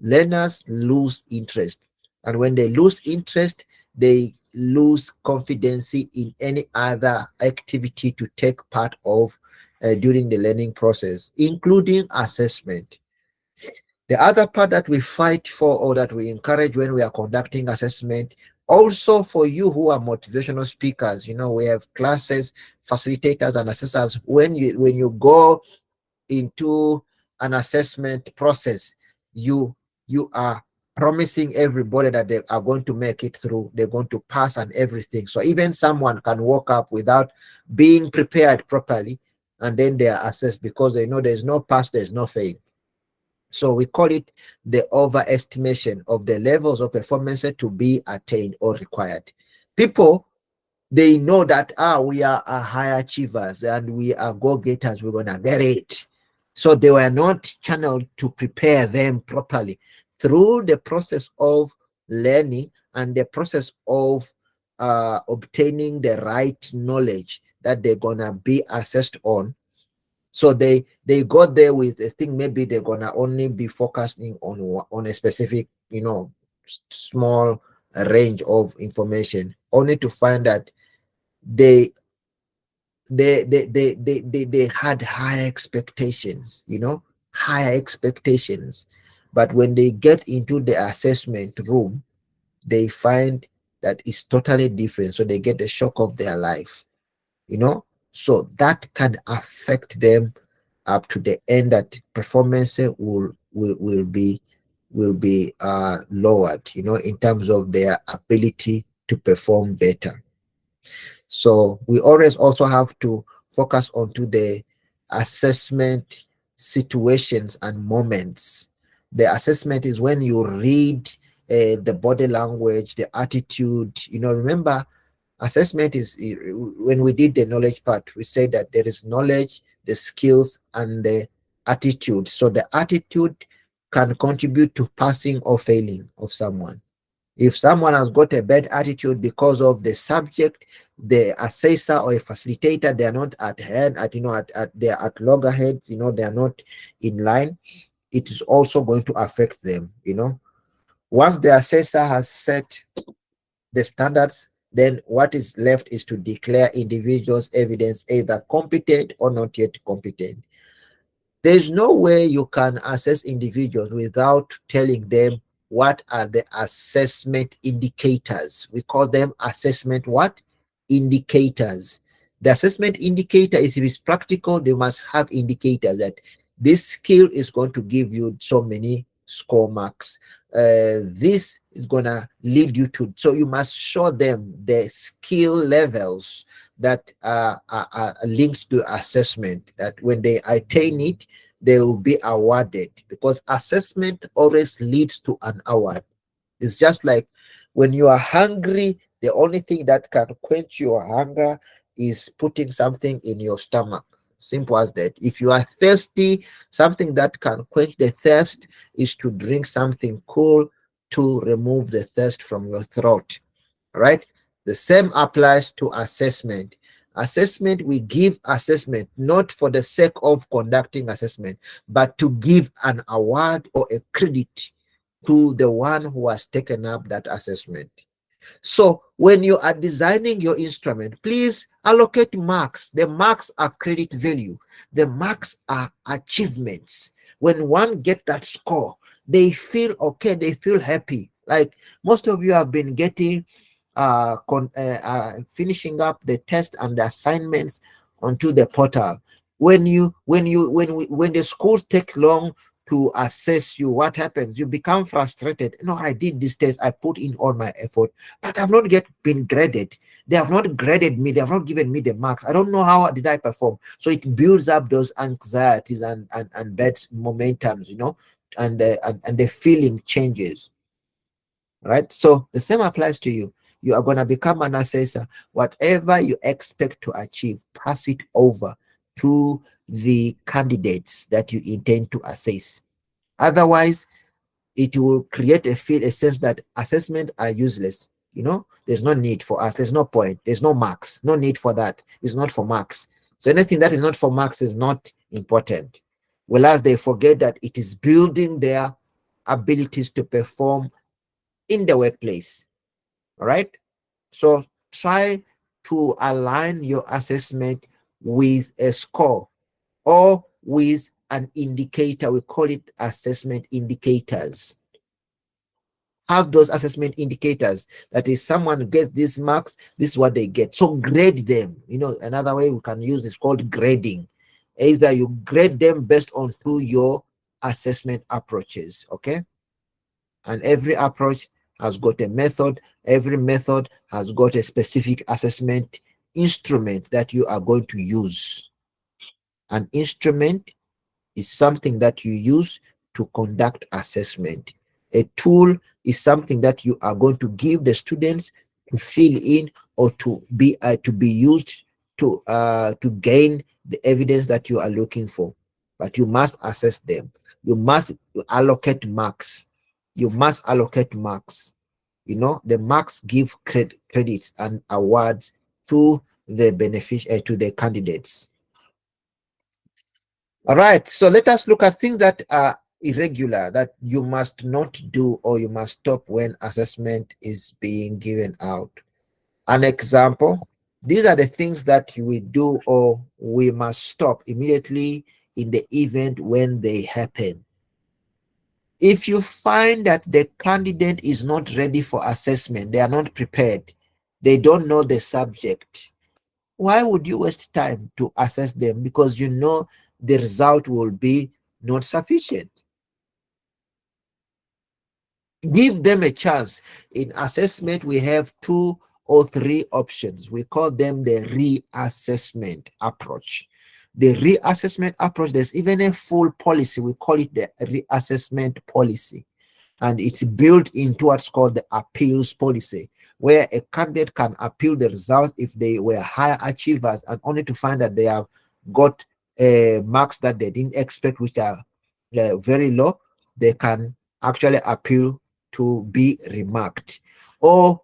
A: learners lose interest. And when they lose interest, they lose confidence in any other activity to take part of during the learning process, including assessment. The other part that we fight for, or that we encourage when we are conducting assessment, also for you who are motivational speakers, we have classes, facilitators, and assessors. When you go into an assessment process, you are promising everybody that they are going to make it through, they're going to pass and everything. So even someone can walk up without being prepared properly, and then they are assessed, because they know there's no pass, there's no fail. So we call it the overestimation of the levels of performance to be attained or required. People, they know that we are high achievers and we are go-getters, we're gonna get it. So they were not channeled to prepare them properly through the process of learning and the process of obtaining the right knowledge that they're gonna be assessed on. So they got there with a thing, maybe they're gonna only be focusing on a specific, small range of information, only to find that they they had high expectations, higher expectations. But when they get into the assessment room, they find that it's totally different. So they get the shock of their life, so that can affect them up to the end, that performance will be lowered, in terms of their ability to perform better. So we always also have to focus onto the assessment situations and moments. The assessment is when you read the body language, the attitude. Remember, assessment is when we did the knowledge part, we said that there is knowledge, the skills, and the attitude. So the attitude can contribute to passing or failing of someone. If someone has got a bad attitude because of the subject, the assessor or a facilitator, they are not at hand, they are at loggerheads, they are not in line, it is also going to affect them. Once the assessor has set the standards, then what is left is to declare individuals' evidence either competent or not yet competent. There's no way you can assess individuals without telling them what are the assessment indicators. We call them assessment what? Indicators. The assessment indicator, if it is practical, they must have indicators that this skill is going to give you so many score marks. This is going to lead you to, so you must show them the skill levels that are linked to assessment, that when they attain it, they will be awarded, because assessment always leads to an award. It's just like when you are hungry, the only thing that can quench your hunger is putting something in your stomach. Simple as that. If you are thirsty, something that can quench the thirst is to drink something cool to remove the thirst from your throat. Right? The same applies to assessment. Assessment, we give assessment not for the sake of conducting assessment, but to give an award or a credit to the one who has taken up that assessment. So when you are designing your instrument, please allocate marks. The marks are credit value. The marks are achievements. When one gets that score, they feel okay, they feel happy. Like most of you have been getting finishing up the test and the assignments onto the portal. When the schools take long to assess you, what happens? You become frustrated. No, I did this test, I put in all my effort, but I've not yet been graded. They have not graded me, they have not given me the marks. I don't know how did I perform. So it builds up those anxieties and bad momentums, and the feeling changes. Right? So the same applies to you. You are going to become an assessor. Whatever you expect to achieve, pass it over to the candidates that you intend to assess. Otherwise, it will create a sense that assessment are useless. There's no need for us. There's no point. There's no marks. No need for that. It's not for marks. So anything that is not for marks is not important. Whereas they forget that it is building their abilities to perform in the workplace. All right. So try to align your assessment with a score or with an indicator. We call it assessment indicators. Have those assessment indicators. That is, someone gets these marks, this is what they get. So grade them. Another way we can use is called grading. Either you grade them based on your assessment approaches, okay? And every approach has got a method. Every method has got a specific assessment instrument that you are going to use. An instrument is something that you use to conduct assessment. A tool is something that you are going to give the students to fill in or to be used to gain the evidence that you are looking for. But you must assess them. You must allocate marks. You must allocate marks. The marks give credits and awards to the to the candidates. All right, so let us look at things that are irregular, that you must not do or you must stop when assessment is being given out. An example, these are the things that we do or we must stop immediately in the event when they happen. If you find that the candidate is not ready for assessment, they are not prepared, they don't know the subject, why would you waste time to assess them? Because you know the result will be not sufficient. Give them a chance. In assessment, we have 2 or 3 options. We call them the reassessment approach. The reassessment approach, there's even a full policy. We call it the reassessment policy. And it's built into what's called the appeals policy, where a candidate can appeal the results if they were high achievers, and only to find that they have got marks that they didn't expect, which are very low, they can actually appeal to be remarked. Or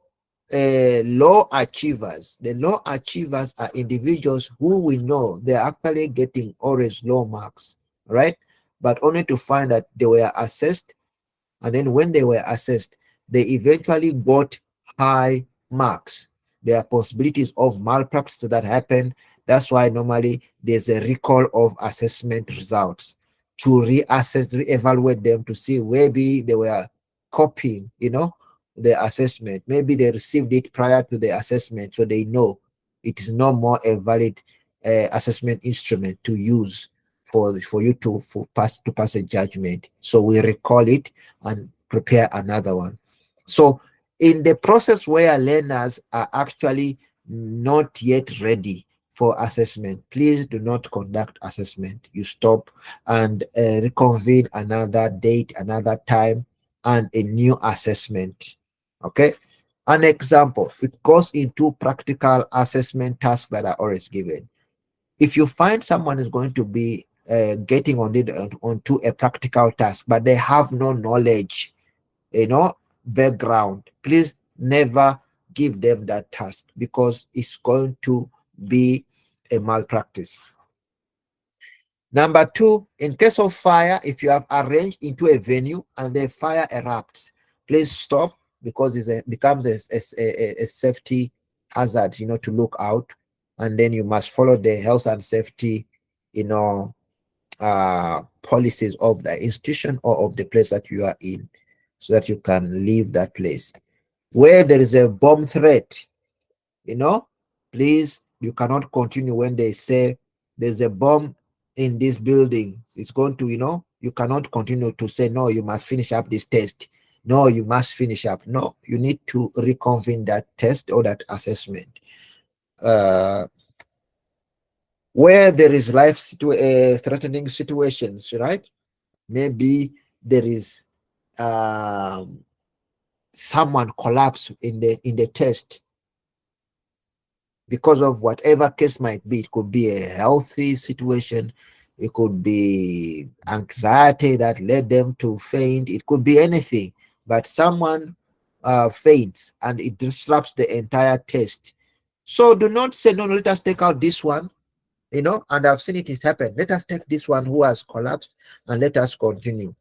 A: low achievers. The low achievers are individuals who we know they're actually getting always low marks, right? But only to find that they were assessed, and then when they were assessed, they eventually got high marks. There are possibilities of malpractice that happen. That's why normally there's a recall of assessment results to reassess, reevaluate them to see maybe they were copying, the assessment. Maybe they received it prior to the assessment, so they know it is no more a valid assessment instrument to use for you to pass a judgment. So we recall it and prepare another one. So in the process where learners are actually not yet ready for assessment, please do not conduct assessment. You stop and reconvene another date, another time, and a new assessment. Okay. An example, it goes into practical assessment tasks that are always given. If you find someone is going to be getting onto a practical task, but they have no knowledge, background, please never give them that task, because it's going to be a malpractice. Number 2, in case of fire, if you have arranged into a venue and the fire erupts, please stop, because it becomes a safety hazard, to look out. And then you must follow the health and safety, policies of the institution or of the place that you are in, so that you can leave that place. Where there is a bomb threat, please, you cannot continue when they say there's a bomb in this building. It's going to, you cannot continue to say, no, you must finish up this test. No, you must finish up. No, you need to reconvene that test or that assessment. Where there is life-threatening situations, right? Maybe there is someone collapse in the test because of whatever case might be. It could be a healthy situation, it could be anxiety that led them to faint, it could be anything, but someone faints and it disrupts the entire test. So do not say, no, let us take out this one, and I've seen it happen. Let us take this one who has collapsed and let us continue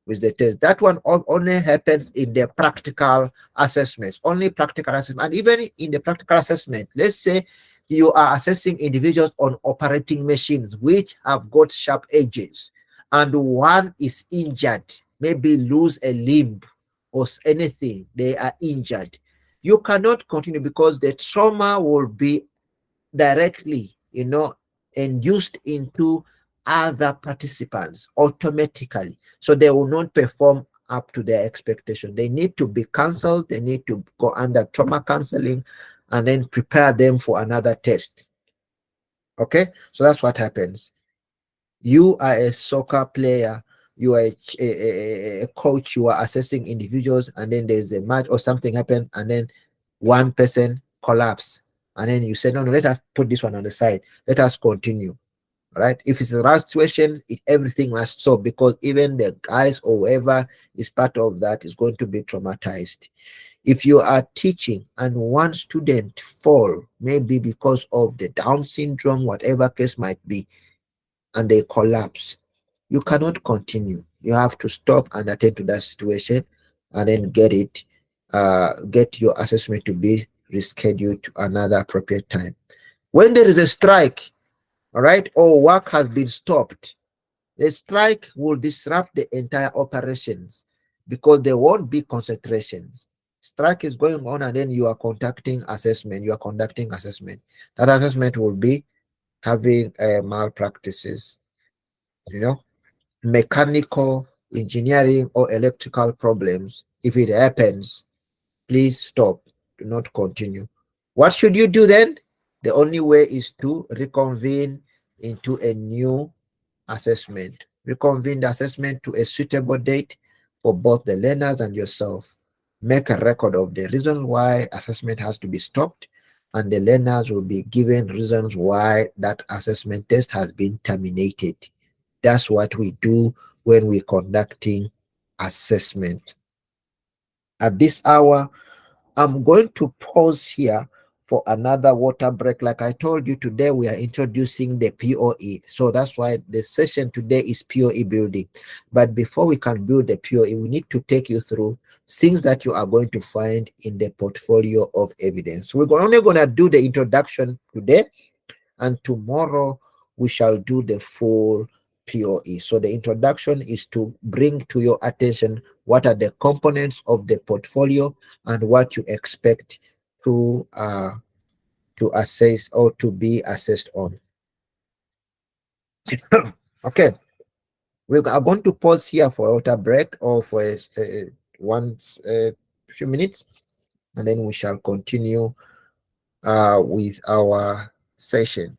A: with the test. That one only happens in the practical assessments, only practical assessment. And even in the practical assessment, let's say you are assessing individuals on operating machines which have got sharp edges, and one is injured, maybe lose a limb or anything, they are injured, you cannot continue because the trauma will be directly, induced into other participants automatically. So they will not perform up to their expectation. They need to be counseled, they need to go under trauma counseling and then prepare them for another test. Okay, so that's what happens. You are a soccer player, you are a coach, you are assessing individuals, and then there's a match or something happens, and then one person collapse, and then you say, no, let us put this one on the side, let us continue. Right? If it's the right situation, everything must stop because even the guys or whoever is part of that is going to be traumatized. If you are teaching and one student fall, maybe because of the Down syndrome, whatever case might be, and they collapse, you cannot continue. You have to stop and attend to that situation and then get your assessment to be rescheduled to another appropriate time. When there is a strike, all right, or work has been stopped, the strike will disrupt the entire operations because there won't be concentrations. Strike is going on and then you are conducting assessment. That assessment will be having malpractices, you know, mechanical, engineering, or electrical problems. If it happens, please stop. Do not continue. What should you do then? The only way is to reconvene into a new assessment. Reconvene the assessment to a suitable date for both the learners and yourself. Make a record of the reason why assessment has to be stopped, and the learners will be given reasons why that assessment test has been terminated. That's what we do when we're conducting assessment. At this hour, I'm going to pause here for another water break. Like I told you today, we are introducing the PoE. So that's why the session today is PoE building. But before we can build the PoE, we need to take you through things that you are going to find in the portfolio of evidence. We're only going to do the introduction today, and tomorrow we shall do the full PoE. So the introduction is to bring to your attention what are the components of the portfolio and what you expect to assess or to be assessed on. Okay, we are going to pause here for a water break or for a few minutes, and then we shall continue with our session.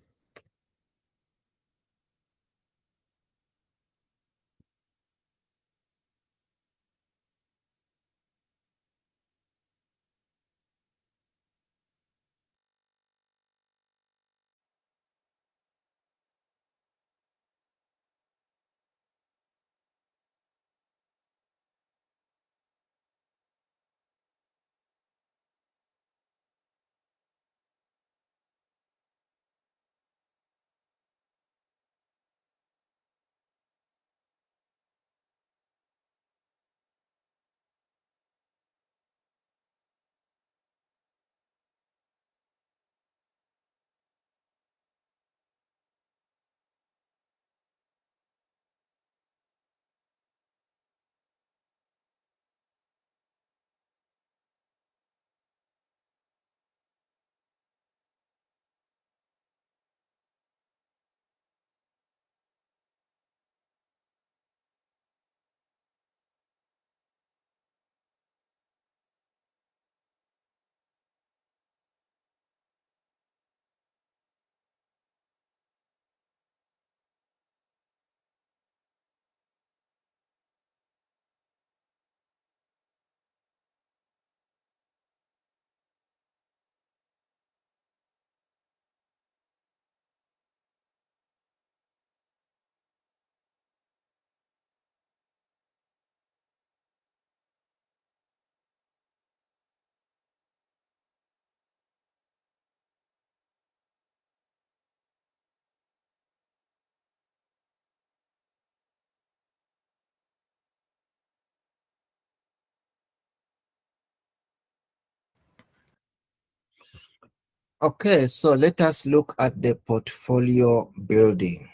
A: Okay, so let us look at the portfolio building.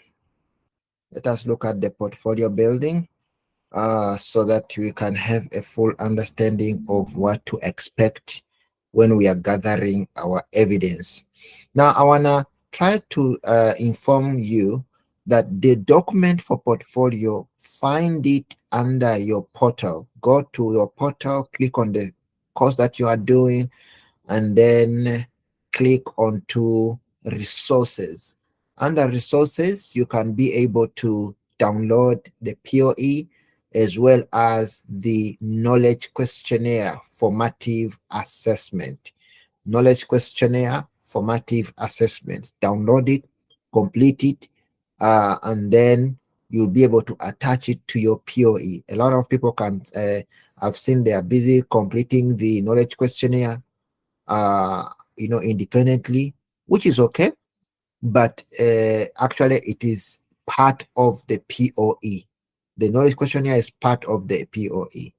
A: Let us look at the portfolio building so that we can have a full understanding of what to expect when we are gathering our evidence. Now, I want to try to inform you that the document for portfolio, find it under your portal. Go to your portal, click on the course that you are doing, and then click onto resources. Under resources, you can be able to download the PoE as well as the knowledge questionnaire formative assessment. Knowledge questionnaire formative assessment. Download it, complete it, and then you'll be able to attach it to your PoE. A lot of people can, I've seen they are busy completing the knowledge questionnaire uh, independently, which is okay, but actually it is part of the PoE. The knowledge questionnaire is part of the PoE.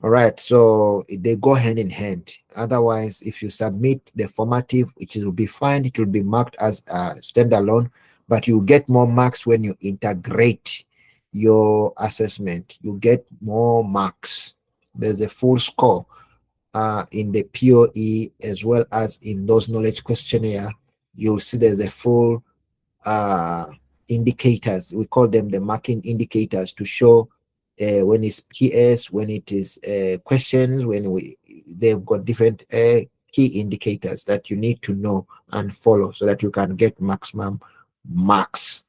A: All right, so they go hand in hand. Otherwise, if you submit the formative, which will be fine, it will be marked as a standalone, but you get more marks when you integrate your assessment. You get more marks. There's a full score in the PoE as well as in those knowledge questionnaire. You'll see there's a full uh, indicators. We call them the marking indicators to show when it's PS, when it is questions, they've got different key indicators that you need to know and follow so that you can get maximum marks.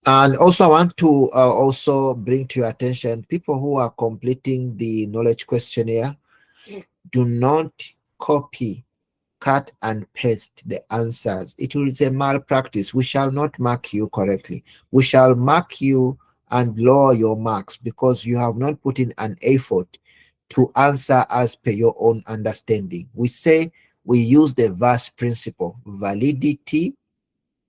A: And also, I want to also bring to your attention people who are completing the knowledge questionnaire. Do not copy, cut and paste the answers. It will be a malpractice. We shall not mark you correctly. We shall mark you and lower your marks because you have not put in an effort to answer as per your own understanding. We say we use the verse principle. Validity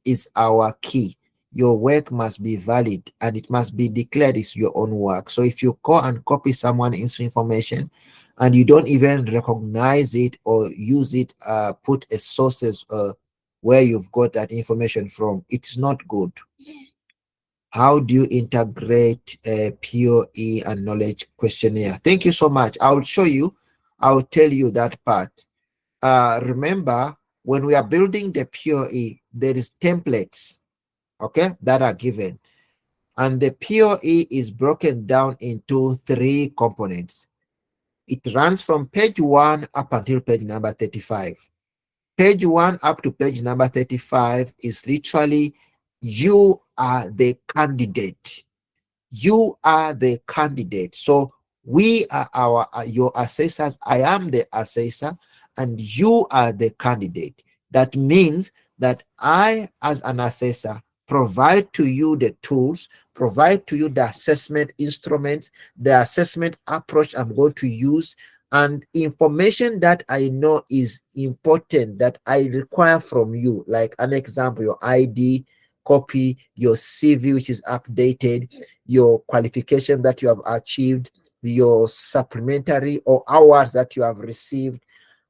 A: is our key. Your work must be valid and it must be declared as your own work. So if you go and copy someone else's information and you don't even recognize it or use it, put a sources where you've got that information from, it's not good. How do you integrate PoE and knowledge questionnaire? Thank you so much. I'll show you. I'll tell you that part. Remember, when we are building the PoE, there is templates, okay, that are given. And the PoE is broken down into 3 components. It runs from page 1 up until page number 35. Page 1 up to page number 35 is literally you are the candidate. You are the candidate. So we are your assessors. I am the assessor and you are the candidate. That means that I, as an assessor, provide to you the tools, provide to you the assessment instruments, the assessment approach I'm going to use, and information that I know is important that I require from you, like an example, your ID, copy, your CV, which is updated, your qualification that you have achieved, your supplementary or hours that you have received,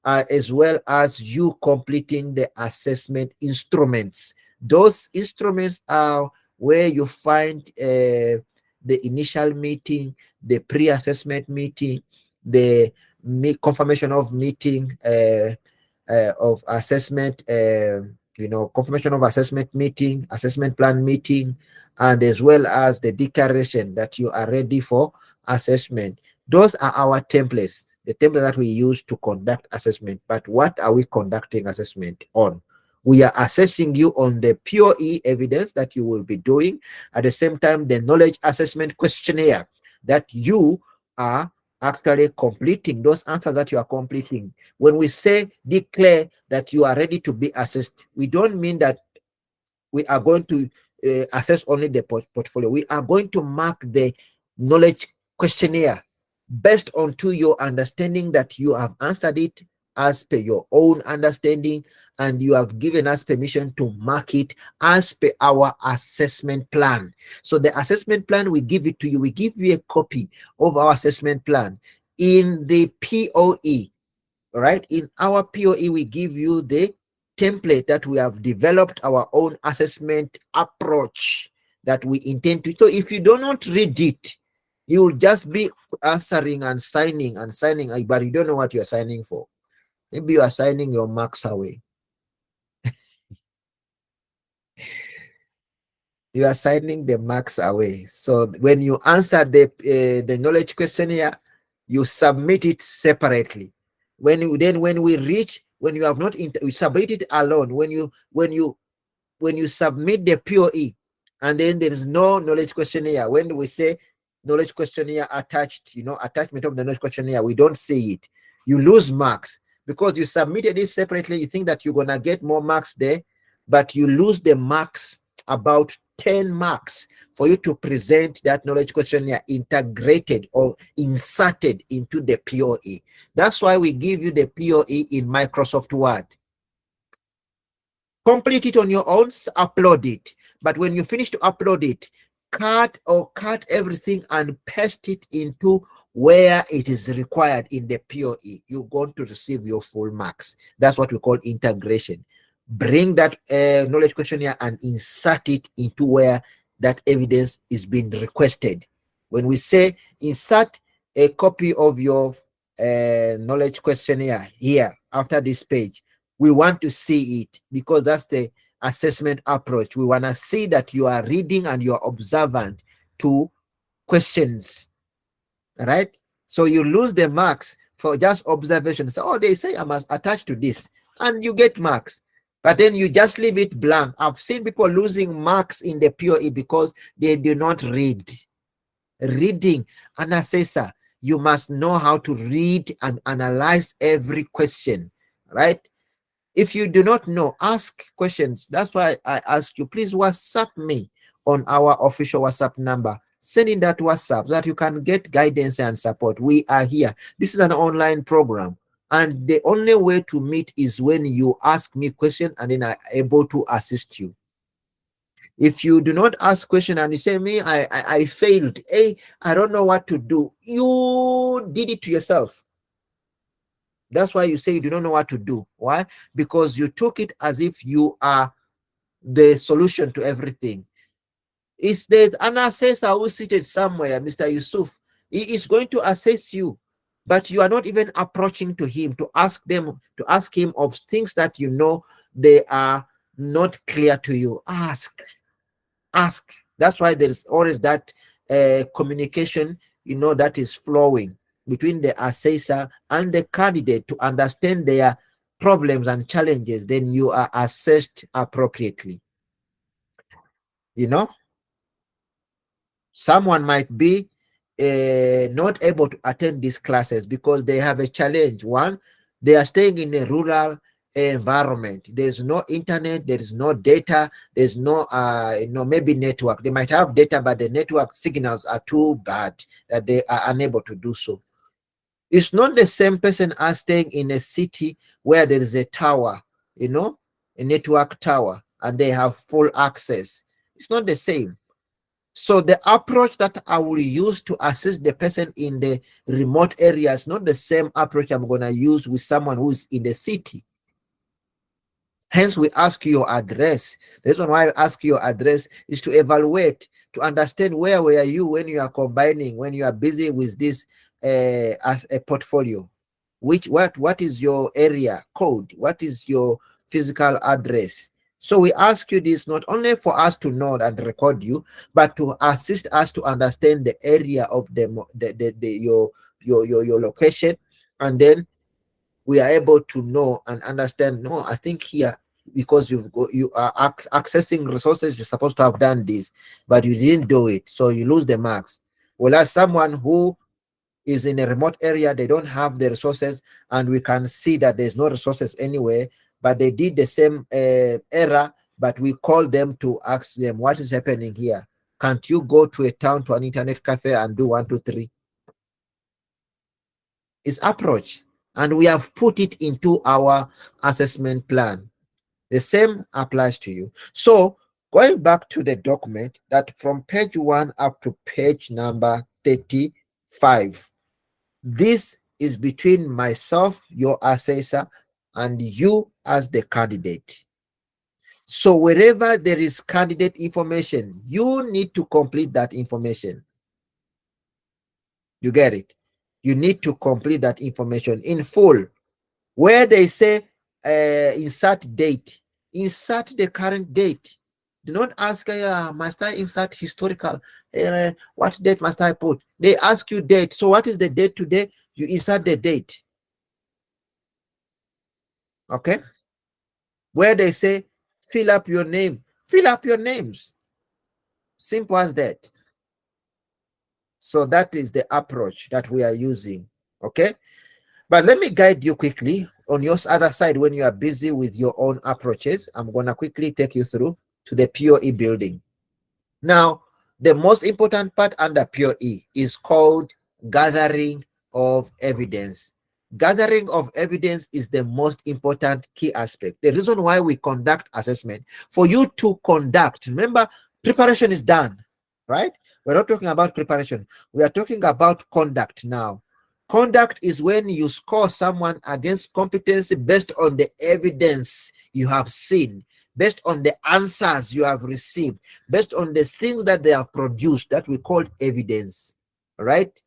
A: as well as you completing the assessment instruments. Those instruments are where you find the initial meeting, the pre-assessment meeting, the confirmation of meeting of assessment, confirmation of assessment meeting, assessment plan meeting, and as well as the declaration that you are ready for assessment. Those are our templates, the template that we use to conduct assessment. But what are we conducting assessment on? We are assessing you on the PoE evidence that you will be doing. At the same time, the knowledge assessment questionnaire that you are actually completing, those answers that you are completing. When we say declare that you are ready to be assessed, we don't mean that we are going to assess only the portfolio. We are going to mark the knowledge questionnaire based on to your understanding that you have answered it as per your own understanding, and you have given us permission to mark it as per our assessment plan. So the assessment plan, we give it to you. We give you a copy of our assessment plan in the PoE. All right, in our PoE, we give you the template that we have developed our own assessment approach that we intend to. So if you do not read it, you will just be answering and signing, but you don't know what you're signing for. Maybe you are signing your marks away. You are signing the marks away. So when you answer the knowledge questionnaire, you submit it separately. When you when you have not you submit it alone. When you submit the PoE, and then there is no knowledge questionnaire. When we say knowledge questionnaire attached, attachment of the knowledge questionnaire, we don't see it. You lose marks because you submitted it separately. You think that you're gonna get more marks there, but you lose the marks, about 10 marks, for you to present that knowledge questionnaire integrated or inserted into the PoE. That's why we give you the PoE in Microsoft Word. Complete it on your own, upload it. But when you finish to upload it, cut everything and paste it into where it is required in the PoE. You're going to receive your full marks. That's what we call integration. Bring that knowledge questionnaire and insert it into where that evidence is being requested. When we say insert a copy of your knowledge questionnaire here after this page, we want to see it, because that's the assessment approach. We want to see that you are reading and you are observant to questions, right? So you lose the marks for just observation. So, oh, they say I must attach to this, and you get marks. But then you just leave it blank. I've seen people losing marks in the PoE because they do not read. Reading, an assessor, you must know how to read and analyze every question, right? If you do not know, ask questions. That's why I ask you, please WhatsApp me on our official WhatsApp number. Send in that WhatsApp so that you can get guidance and support. We are here. This is an online program. And the only way to meet is when you ask me questions and then I'm able to assist you. If you do not ask question and you say, me, I failed. Hey, I don't know what to do. You did it to yourself. That's why you say you do not know what to do. Why? Because you took it as if you are the solution to everything. Is there an assessor who seated somewhere, Mr. Yusuf? He is going to assess you, but you are not even approaching to him to ask him of things that you know they are not clear to you. Ask. That's why there is always that communication, that is flowing between the assessor and the candidate to understand their problems and challenges. Then you are assessed appropriately. Someone might be not able to attend these classes because they have a challenge. One, they are staying in a rural environment. There's no internet, there is no data, there's no maybe network. They might have data, but the network signals are too bad that they are unable to do so. It's not the same person as staying in a city where there is a tower, a network tower, and they have full access. It's not the same. So the approach that I will use to assist the person in the remote areas, not the same approach I'm going to use with someone who's in the city. Hence, we ask your address. The reason why I ask your address is to evaluate, to understand where were you when you are combining, when you are busy with this as a portfolio. What is your area code? What is your physical address? So we ask you this not only for us to know and record you, but to assist us to understand the area of your location, and then we are able to know and understand. No, I think here, because you are accessing resources, you're supposed to have done this, but you didn't do it, so you lose the marks. Whereas someone who is in a remote area, they don't have the resources, and we can see that there's no resources anywhere, but they did the same error, but we call them to ask them, what is happening here? Can't you go to a town, to an internet cafe and do 1, 2, 3? It's approach, and we have put it into our assessment plan. The same applies to you. So going back to the document, that from page 1 up to page number 35, this is between myself, your assessor, and you as the candidate. So wherever there is candidate information, you need to complete that information. You get it? You need to complete that information in full. Where they say insert date, insert the current date. Do not ask, must I insert historical? What date must I put? They ask you date. So what is the date today? You insert the date. Okay? Where they say fill up your name, fill up your names. Simple as that. So that is the approach that we are using. Okay? But let me guide you quickly on your other side when you are busy with your own approaches. I'm going to quickly take you through to the PoE building. Now, the most important part under PoE is called gathering of evidence. Gathering of evidence is the most important key aspect. The reason why we conduct assessment, for you to conduct, remember, preparation is done, right? We're not talking about preparation. We are talking about conduct now. Conduct is when you score someone against competency based on the evidence you have seen, based on the answers you have received, based on the things that they have produced, that we call evidence, right?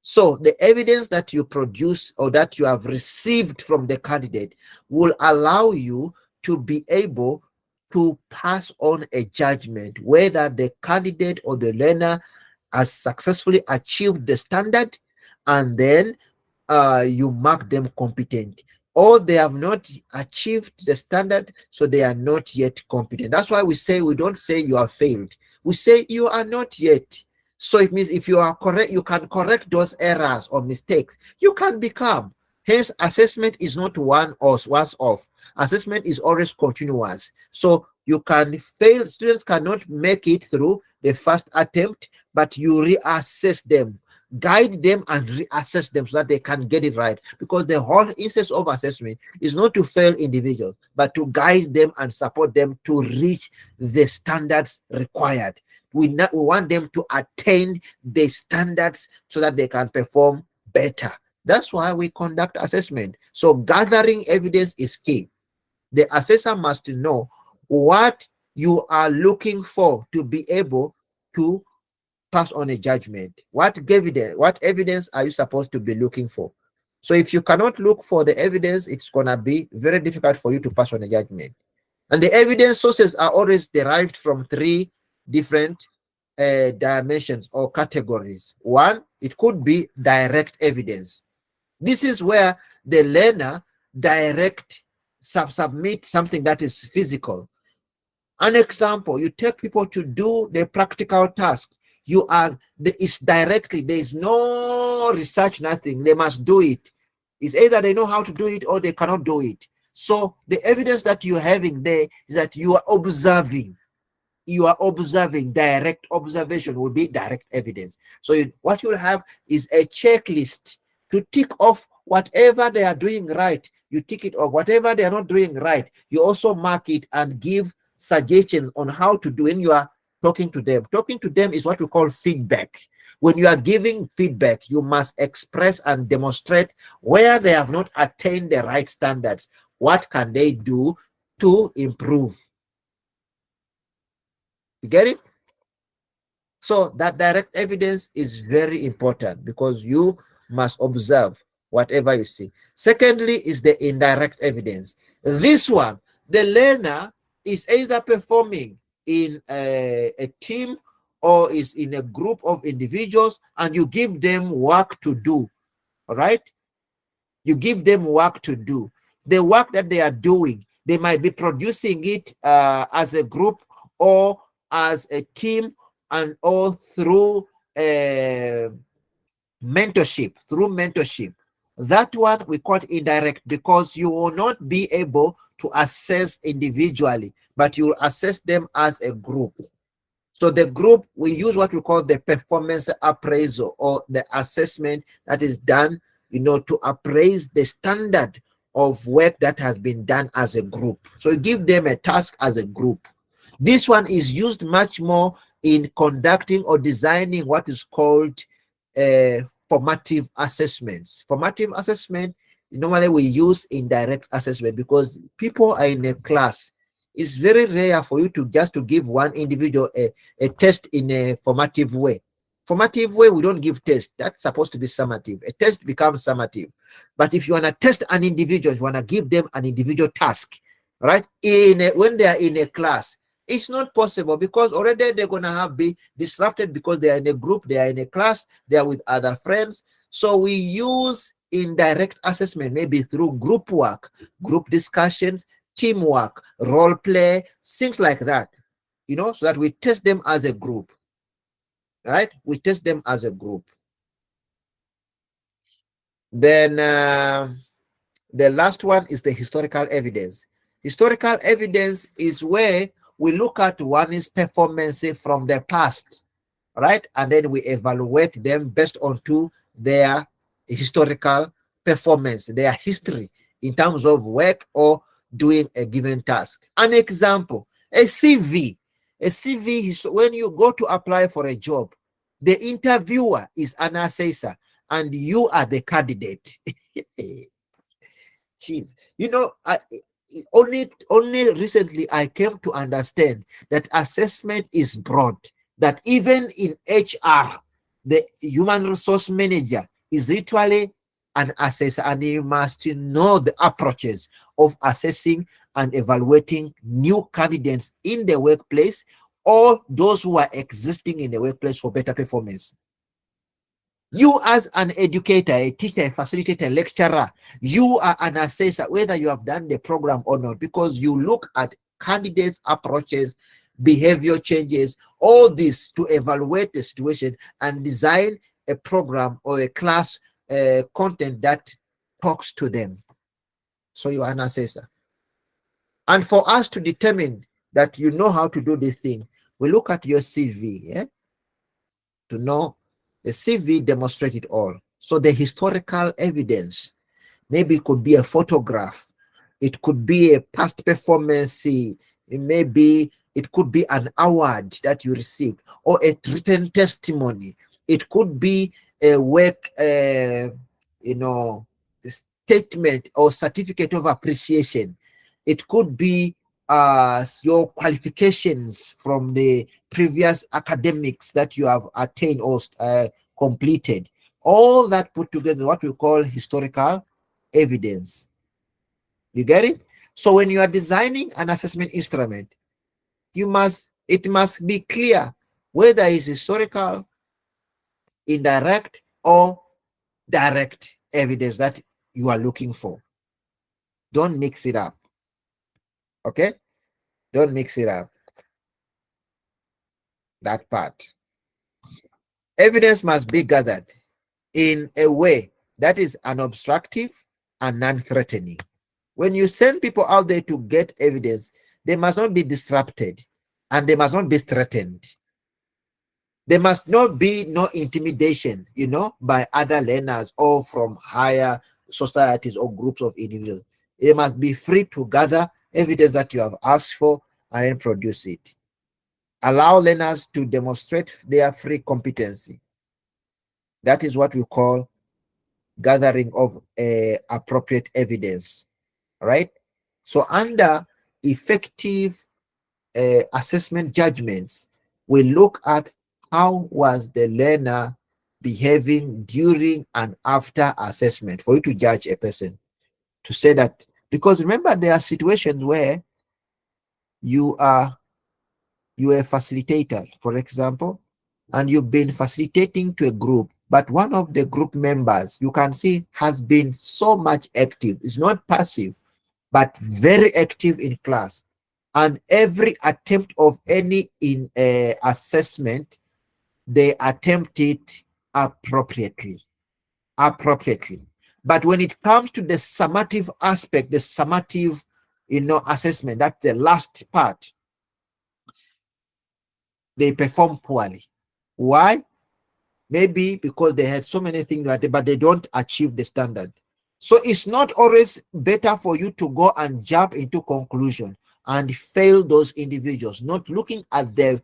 A: So the evidence that you produce or that you have received from the candidate will allow you to be able to pass on a judgment whether the candidate or the learner has successfully achieved the standard, and then you mark them competent, or they have not achieved the standard, so they are not yet competent. That's why we say, we don't say you have failed, we say you are not yet. So it means if you are correct, you can correct those errors or mistakes, you can become. Hence, assessment is not one or once off. Assessment is always continuous. So you can fail, students cannot make it through the first attempt, but you reassess them, guide them and reassess them so that they can get it right. Because the whole essence of assessment is not to fail individuals, but to guide them and support them to reach the standards required. We want them to attain the standards so that they can perform better. That's why we conduct assessment. So gathering evidence is key. The assessor must know what you are looking for to be able to pass on a judgment. What evidence are you supposed to be looking for? So if you cannot look for the evidence, it's going to be very difficult for you to pass on a judgment. And the evidence sources are always derived from three different dimensions or categories. One, it could be direct evidence. This is where the learner submit something that is physical. An example, you take people to do the practical tasks. It's directly, there is no research, nothing. They must do it. It's either they know how to do it or they cannot do it. So the evidence that you're having there is that you are observing. You are observing. Direct observation will be direct evidence. So what you'll have is a checklist to tick off whatever they are doing right. You tick it off. Whatever they are not doing right, you also mark it and give suggestions on how to do. When you are talking to them, is what we call feedback. When you are giving feedback, you must express and demonstrate where they have not attained the right standards. What can they do to improve? You get it? So that direct evidence is very important because you must observe whatever you see. Secondly is the indirect evidence. This one, the learner is either performing in a team or is in a group of individuals, and you give them work to do. All right? You give them work to do. The work that they are doing, they might be producing it as a group or as a team, and all through mentorship. That one we call it indirect, because you will not be able to assess individually, but you will assess them as a group. So the group, we use what we call the performance appraisal, or the assessment that is done, to appraise the standard of work that has been done as a group. So you give them a task as a group. This one is used much more in conducting or designing what is called formative assessments. Formative assessment Normally we use indirect assessment because people are in a class. It's very rare for you to just to give one individual a test in a formative way. Formative way, we don't give test. That's supposed to be summative. A test becomes summative. But if you want to test an individual, you want to give them an individual task, right? When they are in a class, it's not possible because already they're going to have be disrupted because they are in a group, they are in a class, they are with other friends. So we use indirect assessment, maybe through group work, group discussions, teamwork, role play, things like that, so that we test them as a group, right? We test them as a group. Then the last one is the historical evidence. Historical evidence is where we look at one's performance from the past, right? And then we evaluate them based on their historical performance, their history in terms of work or doing a given task. An example, a CV. A CV is when you go to apply for a job, the interviewer is an assessor and you are the candidate. Jeez. Only recently I came to understand that assessment is broad, that even in HR, the human resource manager is literally an assessor, and you must know the approaches of assessing and evaluating new candidates in the workplace or those who are existing in the workplace for better performance. You as an educator, a teacher, a facilitator, a lecturer, you are an assessor, whether you have done the program or not, because you look at candidates' approaches, behavior changes, all this to evaluate the situation and design a program or a class content that talks to them. So you are an assessor. And for us to determine that you know how to do this thing, we look at your CV, to know the CV demonstrate it all. So the historical evidence, maybe it could be a photograph, it could be a past performance, maybe it could be an award that you received or a written testimony. It could be a work, statement or certificate of appreciation. It could be your qualifications from the previous academics that you have attained or completed. All that put together, what we call historical evidence. You get it? So when you are designing an assessment instrument, it must be clear whether it's historical, indirect, or direct evidence that you are looking for. Don't mix it up. Okay? Don't mix it up. That part. Evidence must be gathered in a way that is unobstructive and non-threatening. When you send people out there to get evidence, they must not be disrupted and they must not be threatened. There must not be no intimidation, by other learners or from higher societies or groups of individuals. They must be free to gather evidence that you have asked for and then produce it. Allow learners to demonstrate their free competency. That is what we call gathering of appropriate evidence, right? So under effective assessment judgments, we look at how was the learner behaving during and after assessment for you to judge a person, to say that, because remember there are situations where you are a facilitator, for example, and you've been facilitating to a group, but one of the group members you can see has been so much active, is not passive but very active in class, and every attempt of any in assessment, they attempt it appropriately. But when it comes to the summative aspect, the summative assessment, that's the last part, they perform poorly. Why? Maybe because they had so many things but they don't achieve the standard. So it's not always better for you to go and jump into conclusion and fail those individuals, not looking at the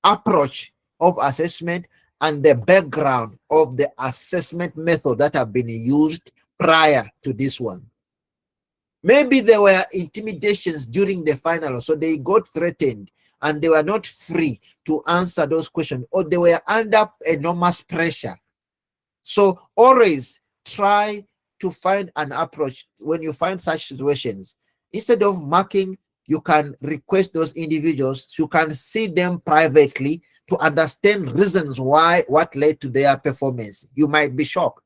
A: approach of assessment and the background of the assessment method that have been used prior to this one. Maybe there were intimidations during the final, so they got threatened and they were not free to answer those questions, or they were under enormous pressure. So always try to find an approach when you find such situations. Instead of marking, you can request those individuals, you can see them privately to understand reasons why, what led to their performance. You might be shocked.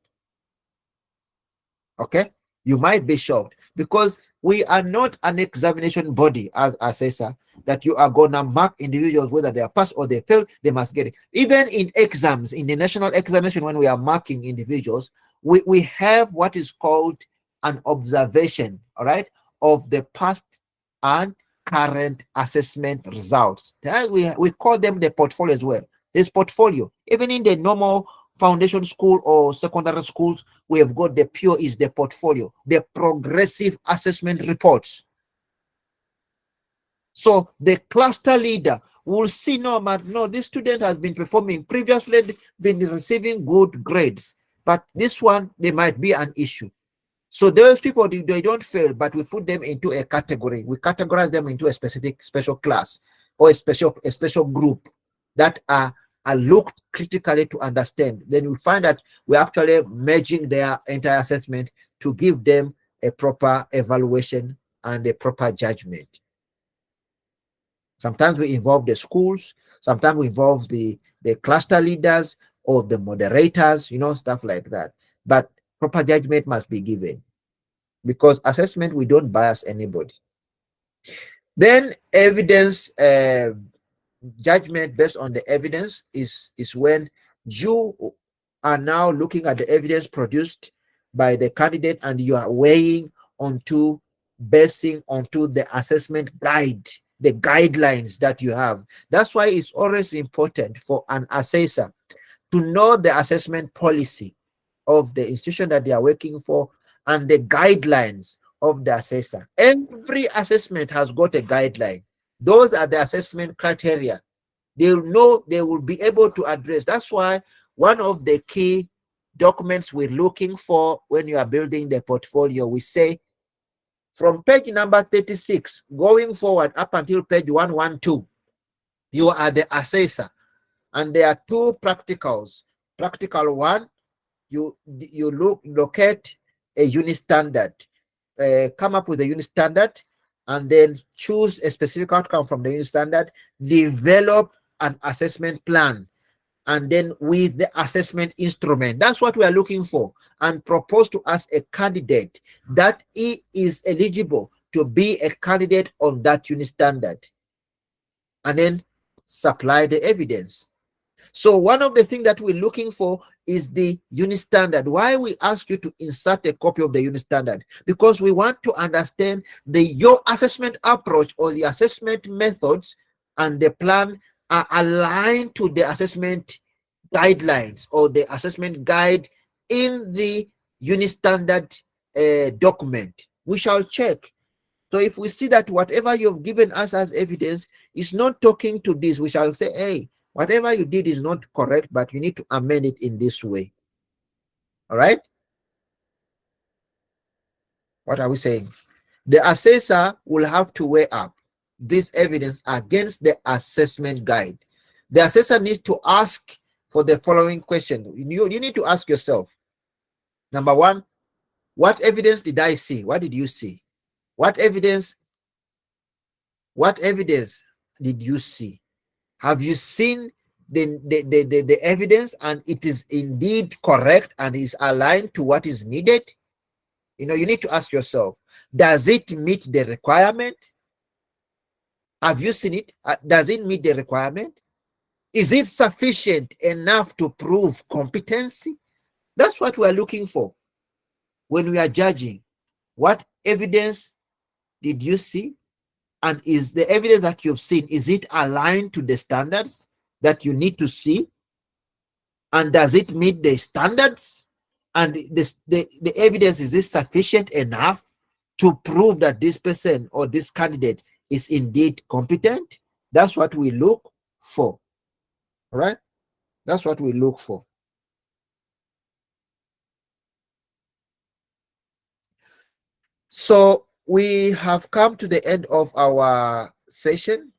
A: Okay, you might be shocked because we are not an examination body as assessor that you are gonna mark individuals whether they are pass or they fail. They must get it. Even in exams, in the national examination, when we are marking individuals, we have what is called an observation, all right, of the past and current assessment results. That we call them the portfolio as well. This portfolio, even in the normal foundation school or secondary schools, we have got the PO is the portfolio, the progressive assessment reports. So the cluster leader will see, no, this student has been performing previously, been receiving good grades, but this one, there might be an issue. So those people, they don't fail, but we put them into a category. We categorize them into a special class or a special group that are looked critically to understand. Then we find that we're actually merging their entire assessment to give them a proper evaluation and a proper judgment. Sometimes we involve the schools, sometimes we involve the cluster leaders or the moderators, stuff like that. But proper judgment must be given, because assessment, we don't bias anybody. Then evidence, judgment based on the evidence is when you are now looking at the evidence produced by the candidate and you are weighing onto, basing onto the assessment guide, the guidelines that you have. That's why it's always important for an assessor to know the assessment policy of the institution that they are working for and the guidelines of the assessor. Every assessment has got a guideline. Those are the assessment criteria. They'll know, they will be able to address. That's why one of the key documents we're looking for when you are building the portfolio, we say from page number 36 going forward up until page 112, you are the assessor. And there are two practicals. Practical one, you locate a unit standard, come up with a unit standard, and then choose a specific outcome from the unit standard, develop an assessment plan, and then with the assessment instrument. That's what we are looking for, and propose to us a candidate that he is eligible to be a candidate on that unit standard, and then supply the evidence. So one of the things that we're looking for is the unit standard. Why we ask you to insert a copy of the unit standard? Because we want to understand your assessment approach or the assessment methods and the plan are aligned to the assessment guidelines or the assessment guide in the unit standard document. We shall check. So if we see that whatever you've given us as evidence is not talking to this, we shall say, hey, whatever you did is not correct, but you need to amend it in this way. All right? What are we saying? The assessor will have to weigh up this evidence against the assessment guide. The assessor needs to ask for the following question. You need to ask yourself, number one, what evidence did I see? What did you see? What evidence did you see? Have you seen the evidence and it is indeed correct and is aligned to what is needed? You need to ask yourself, does it meet the requirement? Have you seen it? Does it meet the requirement? Is it sufficient enough to prove competency? That's what we are looking for when we are judging. What evidence did you see? And is the evidence that you've seen, is it aligned to the standards that you need to see? And does it meet the standards? And the evidence, is it sufficient enough to prove that this person or this candidate is indeed competent? That's what we look for. All right? That's what we look for. So we have come to the end of our session.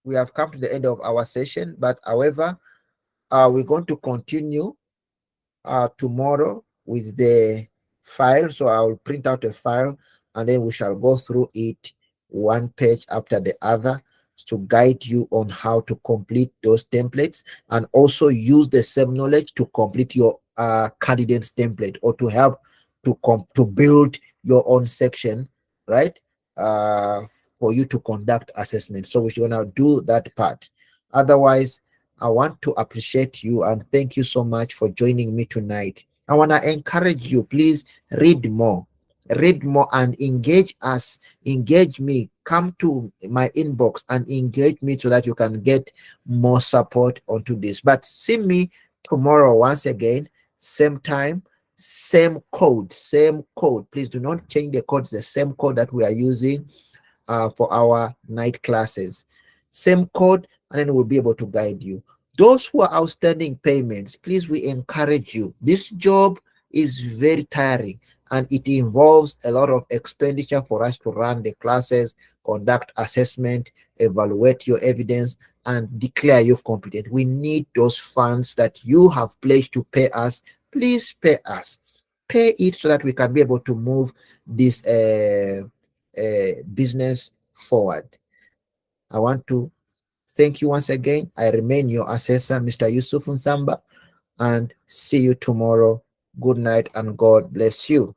A: We have come to the end of our session, but however, we're going to continue tomorrow with the file. So I'll print out a file and then we shall go through it one page after the other to guide you on how to complete those templates, and also use the same knowledge to complete your candidates template, or to help to build your own section, right? uh for you to conduct assessment. So we're gonna do that part. Otherwise, I want to appreciate you and thank you so much for joining me tonight. I want to encourage you, please read more. Read more and engage us, engage me. Come to my inbox and engage me so that you can get more support onto this. But see me tomorrow once again, same time, same code, same code. Please do not change the codes, the same code that we are using for our night classes. Same code, and then we'll be able to guide you. Those who are outstanding payments, please, we encourage you. This job is very tiring and it involves a lot of expenditure for us to run the classes, conduct assessment, evaluate your evidence, and declare you competent. We need those funds that you have pledged to pay us. Please pay us. Pay it so that we can be able to move this business forward. I want to thank you once again. I remain your assessor, Mr. Yusuf Nsamba, and see you tomorrow. Good night and God bless you.